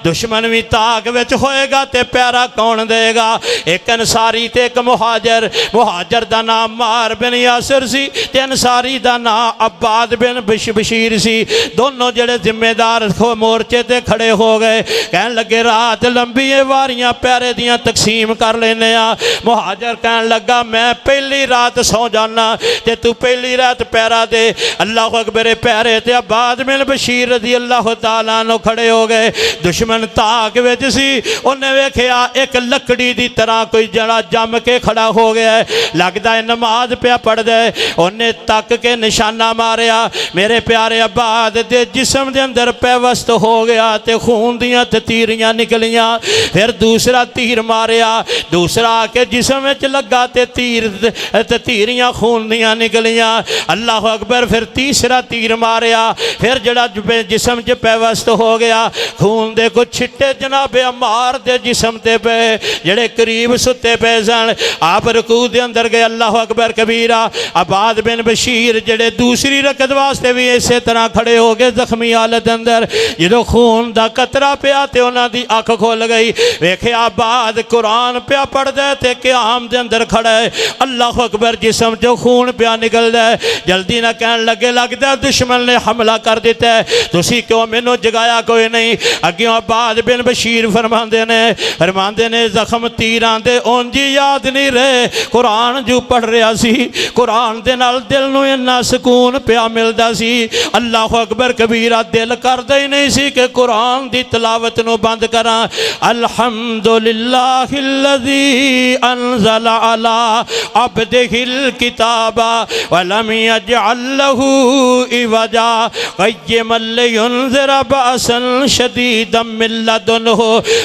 دشمن بھی تاک وچ ہوئے گا تے پیارا کون دے گا۔ ایک انصاری تے ایک مہاجر، مہاجر دا نام مار بن یاسر سی تے انصاری دا نام عباد بن بشیر سی، دونوں جڑے ذمہ دار مورچے تے کھڑے ہو گئے، کہنے لگے رات لمبی ہے، واریاں پیارے دیاں تقسیم کر لینے۔ مہاجر کہنے لگا میں پہلی رات سو جانا تے تو پہلی رات پیارا دے۔ اللہ اکبر پیارے تے عباد بن بشیر رضی اللہ تعالیٰ عنہ کھڑے ہو گئے، دشمن تاک وچ سی، انہیں ویکھیا ایک لکڑی دی طرح کوئی جڑا جم کے کھڑا ہو گیا ہے، لگدا ہے نماز پہ پڑھ دے، انہیں تک کے نشانہ ماریا، میرے پیارے عباد دے جسم دے اندر پیوست ہو گیا تے خون دیاں تیریاں نکلیاں، پھر دوسرا تیر ماریا، دوسرا کے جسم وچ لگا تے تیریاں خون دیاں نکلیاں، اللہ اکبر، پھر تیسرا تیر ماریا، پھر جڑا جسم چ پیوست ہو گیا، خون دے کچھ چھٹے جناب عمار دے جسم تے پہ جڑے قریب ستے پہ سن، آپ رکوع دے اندر گئے، اللہ اکبر کبیرہ۔ عباد بن بشیر جڑے دوسری رکعت واسطے بھی اسی طرح کھڑے ہو گئے زخمی حالت اندر، جدو خون دا قطرہ پیا تے انہاں دی اکھ کھول گئی، ویکھے عباد قرآن پیا پڑھ دے تے قیام دے اندر کھڑا ہے، اللہ اکبر، جسم جو خون پیا نکل دے، جلدی نہ کہنے لگے لگدا دشمن نے حملہ کر دیتا ہے، تسی کیوں مینوں جگایا کوئی نہیں؟ اگیوں عباد بن بشیر فرماندے نے زخم تیران دے اونجی یاد نہیں رہے، قرآن جو پڑھ رہا سی، قرآن دے نال دل نو اتنا سکون پیا ملدا سی، اللہ اکبر کبیرہ، دل کردا ہی نہیں سی کہ قرآن دی تلاوت نو بند کراں۔ الحمدللہ الذی انزل علی عبدہ الکتاب ولم یجعل لہ عوجا قیما لینذر بأسا شدیدا من لدنہ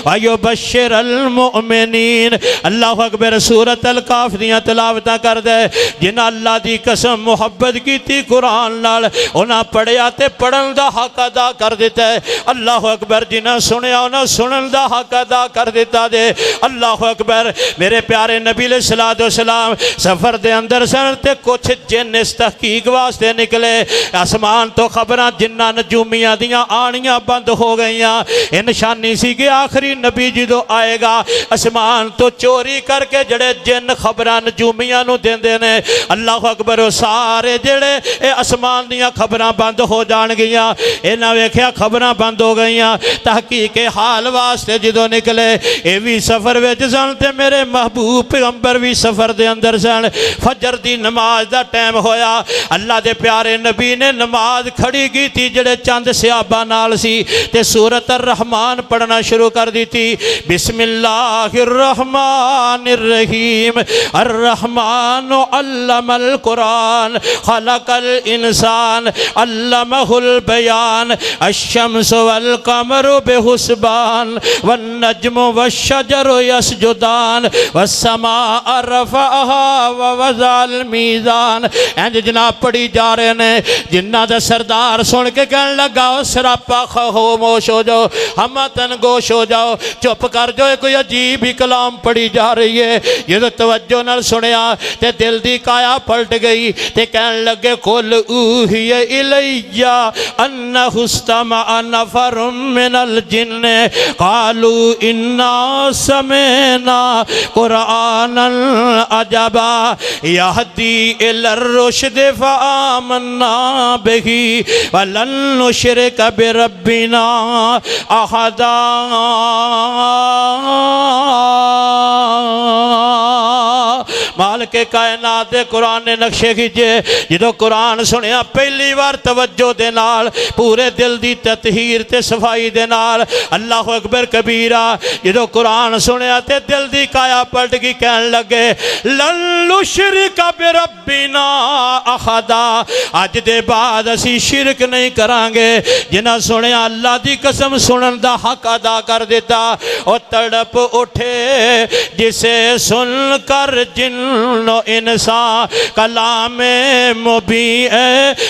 ویبشر المؤمنین۔ اللہ اکبر، سورۃ الکاف دیاں تلاوتاں کر دے، جنہ اللہ دی قسم محبت کیتی قرآن نال، انہاں پڑھیا تے پڑھن دا حق ادا کر دیتا ہے، اللہ اکبر، جنہ سنیا انہاں سنن دا حق ادا کر دیتا دے، اللہ اکبر۔ میرے پیارے نبی علیہ السلام سفر دے اندر سن تے کچھ جن اس تحقیق واسطے نکلے، آسمان تو خبراں جنہ نجومیاں دیاں آنیاں بند ہو گئیاں، یہ نشانی سی کہ آخری نبی جدو آئے گا آسمان تو چوری کر کے جڑے جن خبراں نجومیاں نو دیندے نے، اللہ اکبر، سارے جڑے اے آسمان دیاں خبراں بند ہو جان گیاں، انہاں ویکھیا خبراں بند ہو گئیاں، تحقیق حال واسطے جدو نکلے، اے بھی سفر وچ سن تے میرے محبوب پیغمبر بھی سفر دے اندر سن، فجر دی نماز دا ٹائم ہویا، اللہ دے پیارے نبی نے نماز کھڑی کی تھی جڑے چند صحابہ نال سی تے سورۃ الرحمن پڑھنا شروع کر دی تھی، بسم اللہ الرحمن الرحیم، الرحمن علم القرآن خلق الانسان علمہ البیان، الشمس والقمر بحسبان والنجم والشجر یسجدان والسماء رفعها ووضع المیزان۔ اینج جناب پڑھی جا رہے ہیں، جنہ دا سردار سن کے کہنے لگا سراپا خاموش ہو جاؤ، ہمتن گوش ہو جاؤ، چپ کر جو، کوئی عجیب ہی کلام پڑھی جا رہی ہے۔ یہ تو توجہ نال سنیا تے دل دی کایا پلٹ گئی تے کہنے لگے قل اوحی الی انہ استمع نفر من الجن قالوا انا سمعنا علينا قرآنا عجبا يهدي إلى الرشد فآمنا به ولن نشرك بربنا أحدا مالک کائنات دے قرآن نے نقشے کھچے جدو قرآن سنیا پہلی بار توجہ دے نال پورے دل دی تطہیر تے صفائی دے نال اللہ اکبر کبیرہ جدو قرآن سنیا تے دل دی کایا پلٹ کی کہن لگے لن نشرک بربنا احدا اج دے بعد اسی شرک نہیں کرانگے جنہ سنیا اللہ دی قسم سنن دا حق ادا کر دیتا اور تڑپ اٹھے جسے سن کر جن و انسان کلام مبین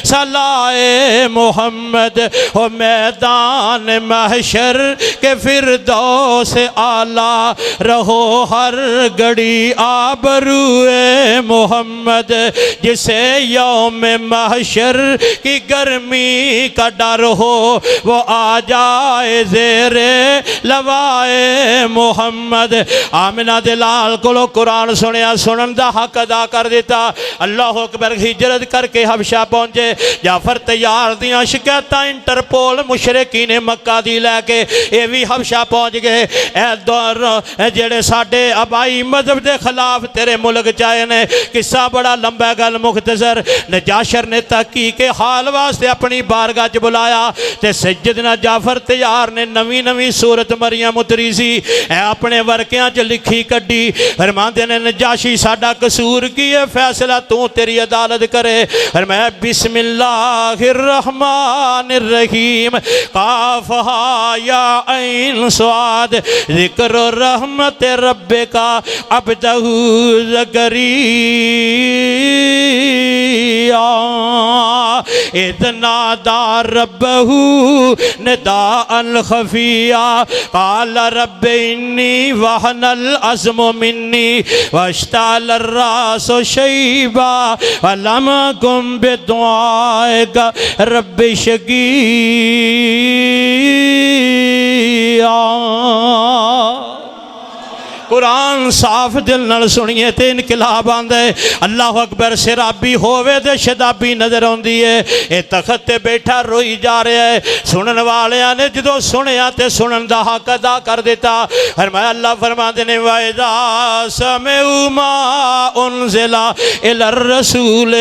صلاح محمد ہو میدان محشر کے فردوس اعلیٰ رہو ہر گھڑی آبرو محمد جسے یوم محشر کی گرمی کا ڈر ہو وہ آ جائے زیر لوائے محمد آمنہ دلال کو قرآن سنیا سنن دا حق ادا کر دیتا اللہ اکبر ہجرت کر کے حبشہ پہنچے جعفر تیار دیاں شکایتاں انٹرپول مشرکین مکہ دی لے کے اے بھی حبشہ پہنچ گئے اے دور جڑے ساڑھے ابائی مذہب دے خلاف تیرے ملک چاہے نے قصہ بڑا لمبا گل مختصر نجاشر نے تحقیق حال واسطے اپنی بارگاہ چ بلایا تے سیدنا جعفر تیار نے نویں نویں سورت مریم اتری سی اے اپنے ورکیاں چ لکھی کڈی فرماندے نے نجاشی ساڈا قصور کی ہے فیصلہ تو تیری عدالت کرے فرمایا بسم اللہ الرحمن الرحیم قاف ہا یا عین صاد ذکر رحمت رب کا عبدہ زکریا اذ نادى ربه نداء خفيا قال رب إني وهن العظم مني واشتعل الرأس شيبا ولم أكن بدعائك رب شقيا قرآن صاف دل نال سنیے تے انقلاب آندے اللہ اکبر سرابی ہووے دے شدابی نظر ہوندی ہے اے تخت تے بیٹھا روئی جا رہے ہے سنن والیاں نے جدو سنیا تے سنن دا حق ادا کر دیتا فرمایا اللہ فرما دینے وَإِذَا سَمِعُوا مَا أُنزِلَ إِلَى الرَّسُولِ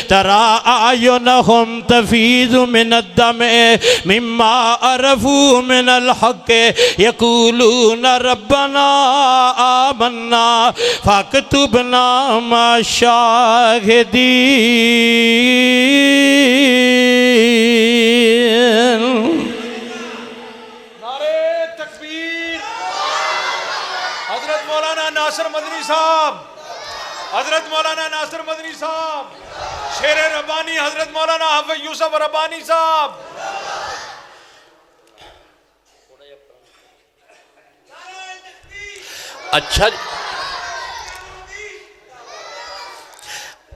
تَرَىٰ أَعْيُنَهُمْ تَفِيضُ مِنَ الدَّمْعِ مِمَّا عَرَفُوا مِنَ الْحَقِّ يَقُولُونَ رَبَّنَا آمنا فاکتبنا مع الشاہدین نعرہ تکبیر حضرت مولانا ناصر مدنی صاحب حضرت مولانا ناصر مدنی صاحب شیر ربانی حضرت مولانا حافظ یوسف ربانی صاحب اچھا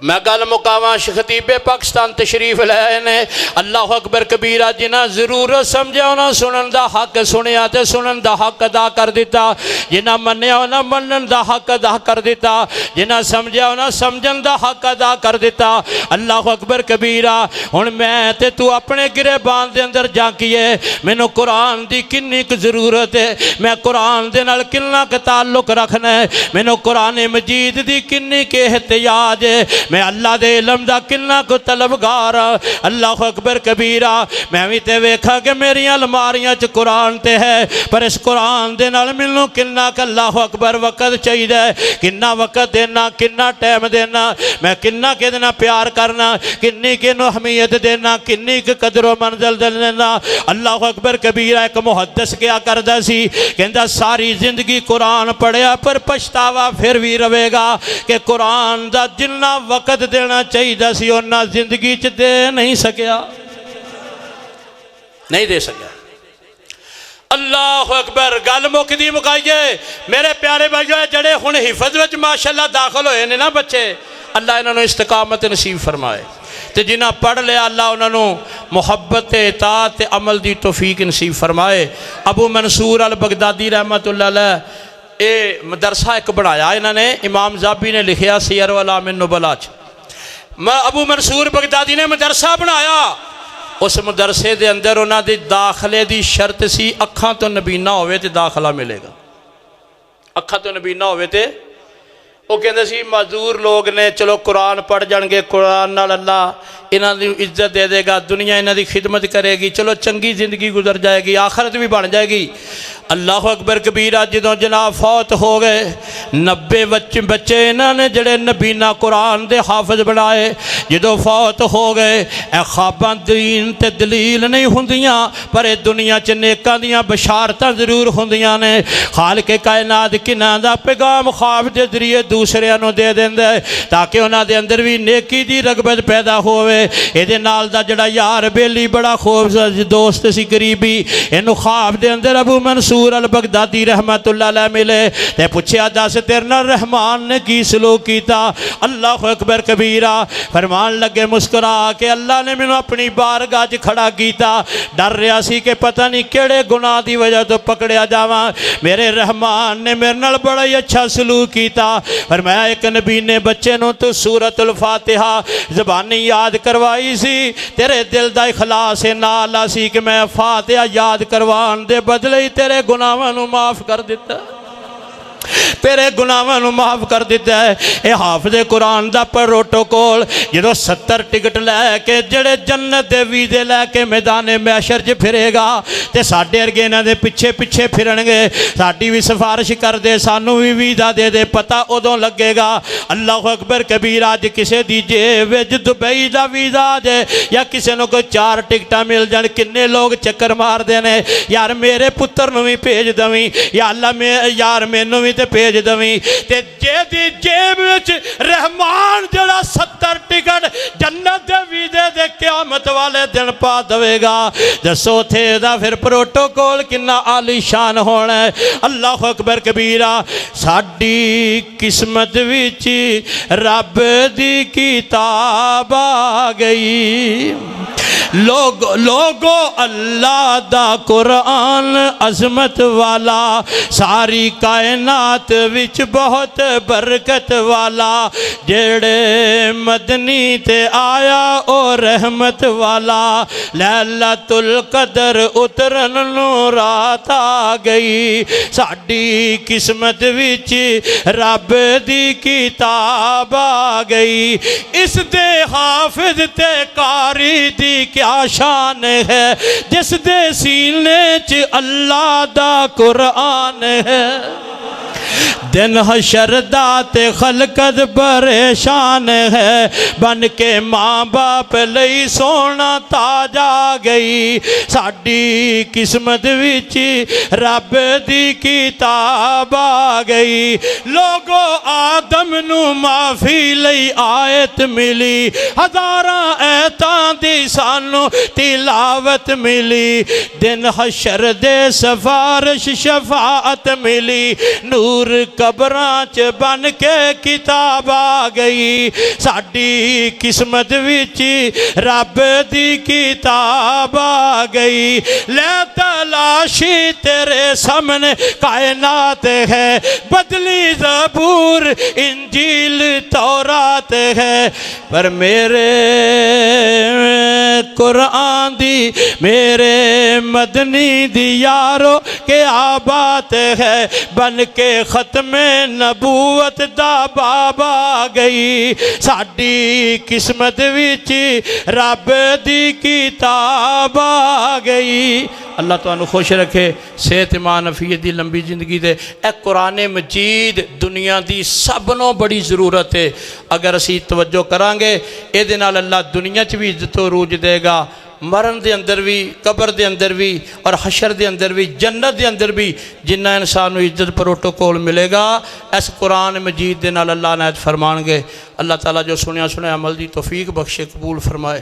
میں گل مقاواں خطیب پاکستان تشریف لے آئے نے اللہ اکبر کبیرہ جنہ ضرورت سمجھا انہاں سنن دا حق سنیا تے سنن دا حق ادا کر دیتا جنہ منیا انہاں منن دا حق ادا کر دیتا جنہ سمجھا انہاں سمجھن دا حق ادا کر دیتا اللہ اکبر کبیرہ ہن میں تے تو اپنے گریبان دے اندر جھانکیے مینوں قرآن دی کنی کی ضرورت ہے میں قرآن دے نال کنا کا تعلق رکھنا ہے مینوں قرآن مجید دی کنی کے احتیاج ہے میں اللہ دے علم دا کنا کو طلبگار اللہ اکبر کبیرہ میں بھی تے ویکھا کہ میری الماریاں چ قرآن تے ہے پر اس قرآن دے نال ملوں کنا کہ اللہ اکبر وقت چاہیے ہے کنا وقت دینا کنا ٹائم دینا میں کنا کے دینا پیار کرنا کنی کے نو حمیت دینا کنی کے قدر و منزل دینا اللہ اکبر کبیرہ ایک محدث کیا کردہ سی کہندہ ساری زندگی قرآن پڑھیا پر پچھتاوا پھر بھی روے گا کہ قرآن دا جنہ وقت دینا چاہیے سی اور نہ زندگی چ دے نہیں سکیا نہیں دے سکیا اللہ اکبر گل مکدی مکائیے میرے پیارے بھائیو جڑے ہن حفظ وچ ماشاءاللہ داخل ہوئے نے نا بچے اللہ انہوں نے استقامت نصیب فرمائے تے جنہ پڑھ لیا اللہ انہوں نے محبت اطاعت عمل دی توفیق نصیب فرمائے ابو منصور البغدادی رحمت اللہ علیہ یہ مدرسہ ایک بنایا انہوں نے، امام زابی نے لکھیا سیر وعلام النبلاء ابو منصور بغدادی نے مدرسہ بنایا. اس مدرسے دے اندر انہوں دی داخلے دی شرط سی اکھاں تو نبینہ ہوئے تے داخلہ ملے گا. اکھاں تو نبینہ ہوئے تے وہ کہندے سی معذور لوگ نے، چلو قرآن پڑھ جان گے، قرآن نال اللہ انہاں دی عزت دے دے گا، دنیا انہاں دی خدمت کرے گی، چلو چنگی زندگی گزر جائے گی، آخرت بھی بن جائے گی. اللہ اکبر کبیرہ. جدوں جناب فوت ہو گئے 90 بچے انہوں نے جڑے نبینہ قرآن دے حافظ بنائے، جدوں فوت ہو گئے اے خواباں دین تے دلیل نہیں ہوندیاں، پر اے دنیا چ نیکاں دیاں بشارتاں ضرور ہوندیاں نے. خالق کائنات کناں دا پیغام خواب دے ذریعے دوسریاں نو دے دیندا ہے تاکہ انہاں دے اندر بھی نیکی دی رغبت پیدا ہوئے. اے دے نال دا جڑا یار بیلی بڑا خوبصورت دوست سی قریبی، اینو خواب دے اندر ابو منصور البغدادی رحمت اللہ علیہ ملے تے پوچھیا دس تیرے نال رحمان نے کی سلوک کیتا؟ اللہ اکبر کبیرہ. فرمان لگے مسکرا کے اللہ نے مینوں اپنی بارگاہ وچ کھڑا کیتا، ڈر رہا سی کہ پتہ نہیں کیڑے گناہ دی وجہ تو پکڑیا جاواں، میرے رحمان نے میرے نال بڑا ہی اچھا سلوک کیتا. فرمایا ایک نبی نے بچے نوں تو سورۃ الفاتحہ زبانی یاد کروائی سی، تیرے دل دا اخلاص نال سی کہ میں فاتحہ یاد کروان دے بدلے ہی تیرے گناہاں نوں معاف کر دیتا، تیرے گناہاں نوں معاف کر دیتا ہے. اے حافظ قرآن دا پروٹوکول جدو 70 ٹکٹ لے کے جڑے جنت دے ویزے لے کے میدان محشر چ پھرے گا تے ساڈے ارگے انہاں دے پیچھے پیچھے پھرن گے، ساڈی بھی سفارش کر دے، سانوں بھی ویزا دے دے، پتہ ادوں لگے گا. اللہ اکبر کبیرہ. اج کسے دی جیب وچ دبئی دا ویزا دے یا کسے نوں کوئی 4 ٹکٹاں مل جان، کنے لوگ چکر مار دے نے یار میرے پتر نوں بھی بھیج دویں، یا اللہ یار مینوں بھی تے بھیج دویں. تے جے دی جیب وچ رحمان جڑا 70 ٹکٹ جنت دے ویزے دے قیامت والے دن پا دوے گا، دسو تھے دا پھر پروٹوکول کنا عالی شان ہونا ہے. اللہ اکبر کبیرہ. ساڈی قسمت وچ رب دی کتاب آ گئی، لوگو اللہ دا قرآن عظمت والا، ساری کائنات وچ بہت برکت والا، جڑے مدنی تے آیا او رحمت والا، لیلۃ القدر اترن نو رات آ گئی. ساڈی قسمت وچ رب دی کتاب آ گئی، اس دے حافظ تے قاری دی کیا شان ہے، جس دے سینے چ اللہ دا قرآن ہے. دن حشر دات خلقت پریشان ہے، بن کے ماں باپ لئی سونا تاج آ گئی. ساڈی قسمت وچ رب دی کتاب آ گئی. لوگو آدم نو معافی لئی آیت ملی، ہزاراں ایتاں دی سانو تلاوت ملی. دن حشر دے سفارش شفاعت ملی، نور قبراں چ بن کے کتاب آ گئی. ساڈی قسمت وچ رب دی کتاب آ گئی. لے تلاشی تیرے سامنے کائنات ہے، بدلی زبور انجیل تورات ہے، پر میرے قرآن دی میرے مدنی دی یارو کیا بات ہے. بن کے ختم نبوت دا باب آ گئی. ساڈی قسمت وچ رب دی کتاب آ گئی. اللہ تانوں خوش رکھے، صحت ایمان عافیت دی لمبی زندگی دے. اے قرآن مجید دنیا دی سب نوں بڑی ضرورت ہے. اگر اسی توجہ کران گے اے دے نال اللہ دنیا چ بھی عزت و عروج دے گا، مرن دے اندر بھی، قبر دے اندر بھی، اور حشر دے اندر بھی، جنت دے اندر بھی جنہ انسان عزت پروٹوکول ملے گا اس قرآن مجید دے نال اللہ عنایت فرمان گے. اللہ تعالیٰ جو سنیا عمل دی توفیق بخشے، قبول فرمائے.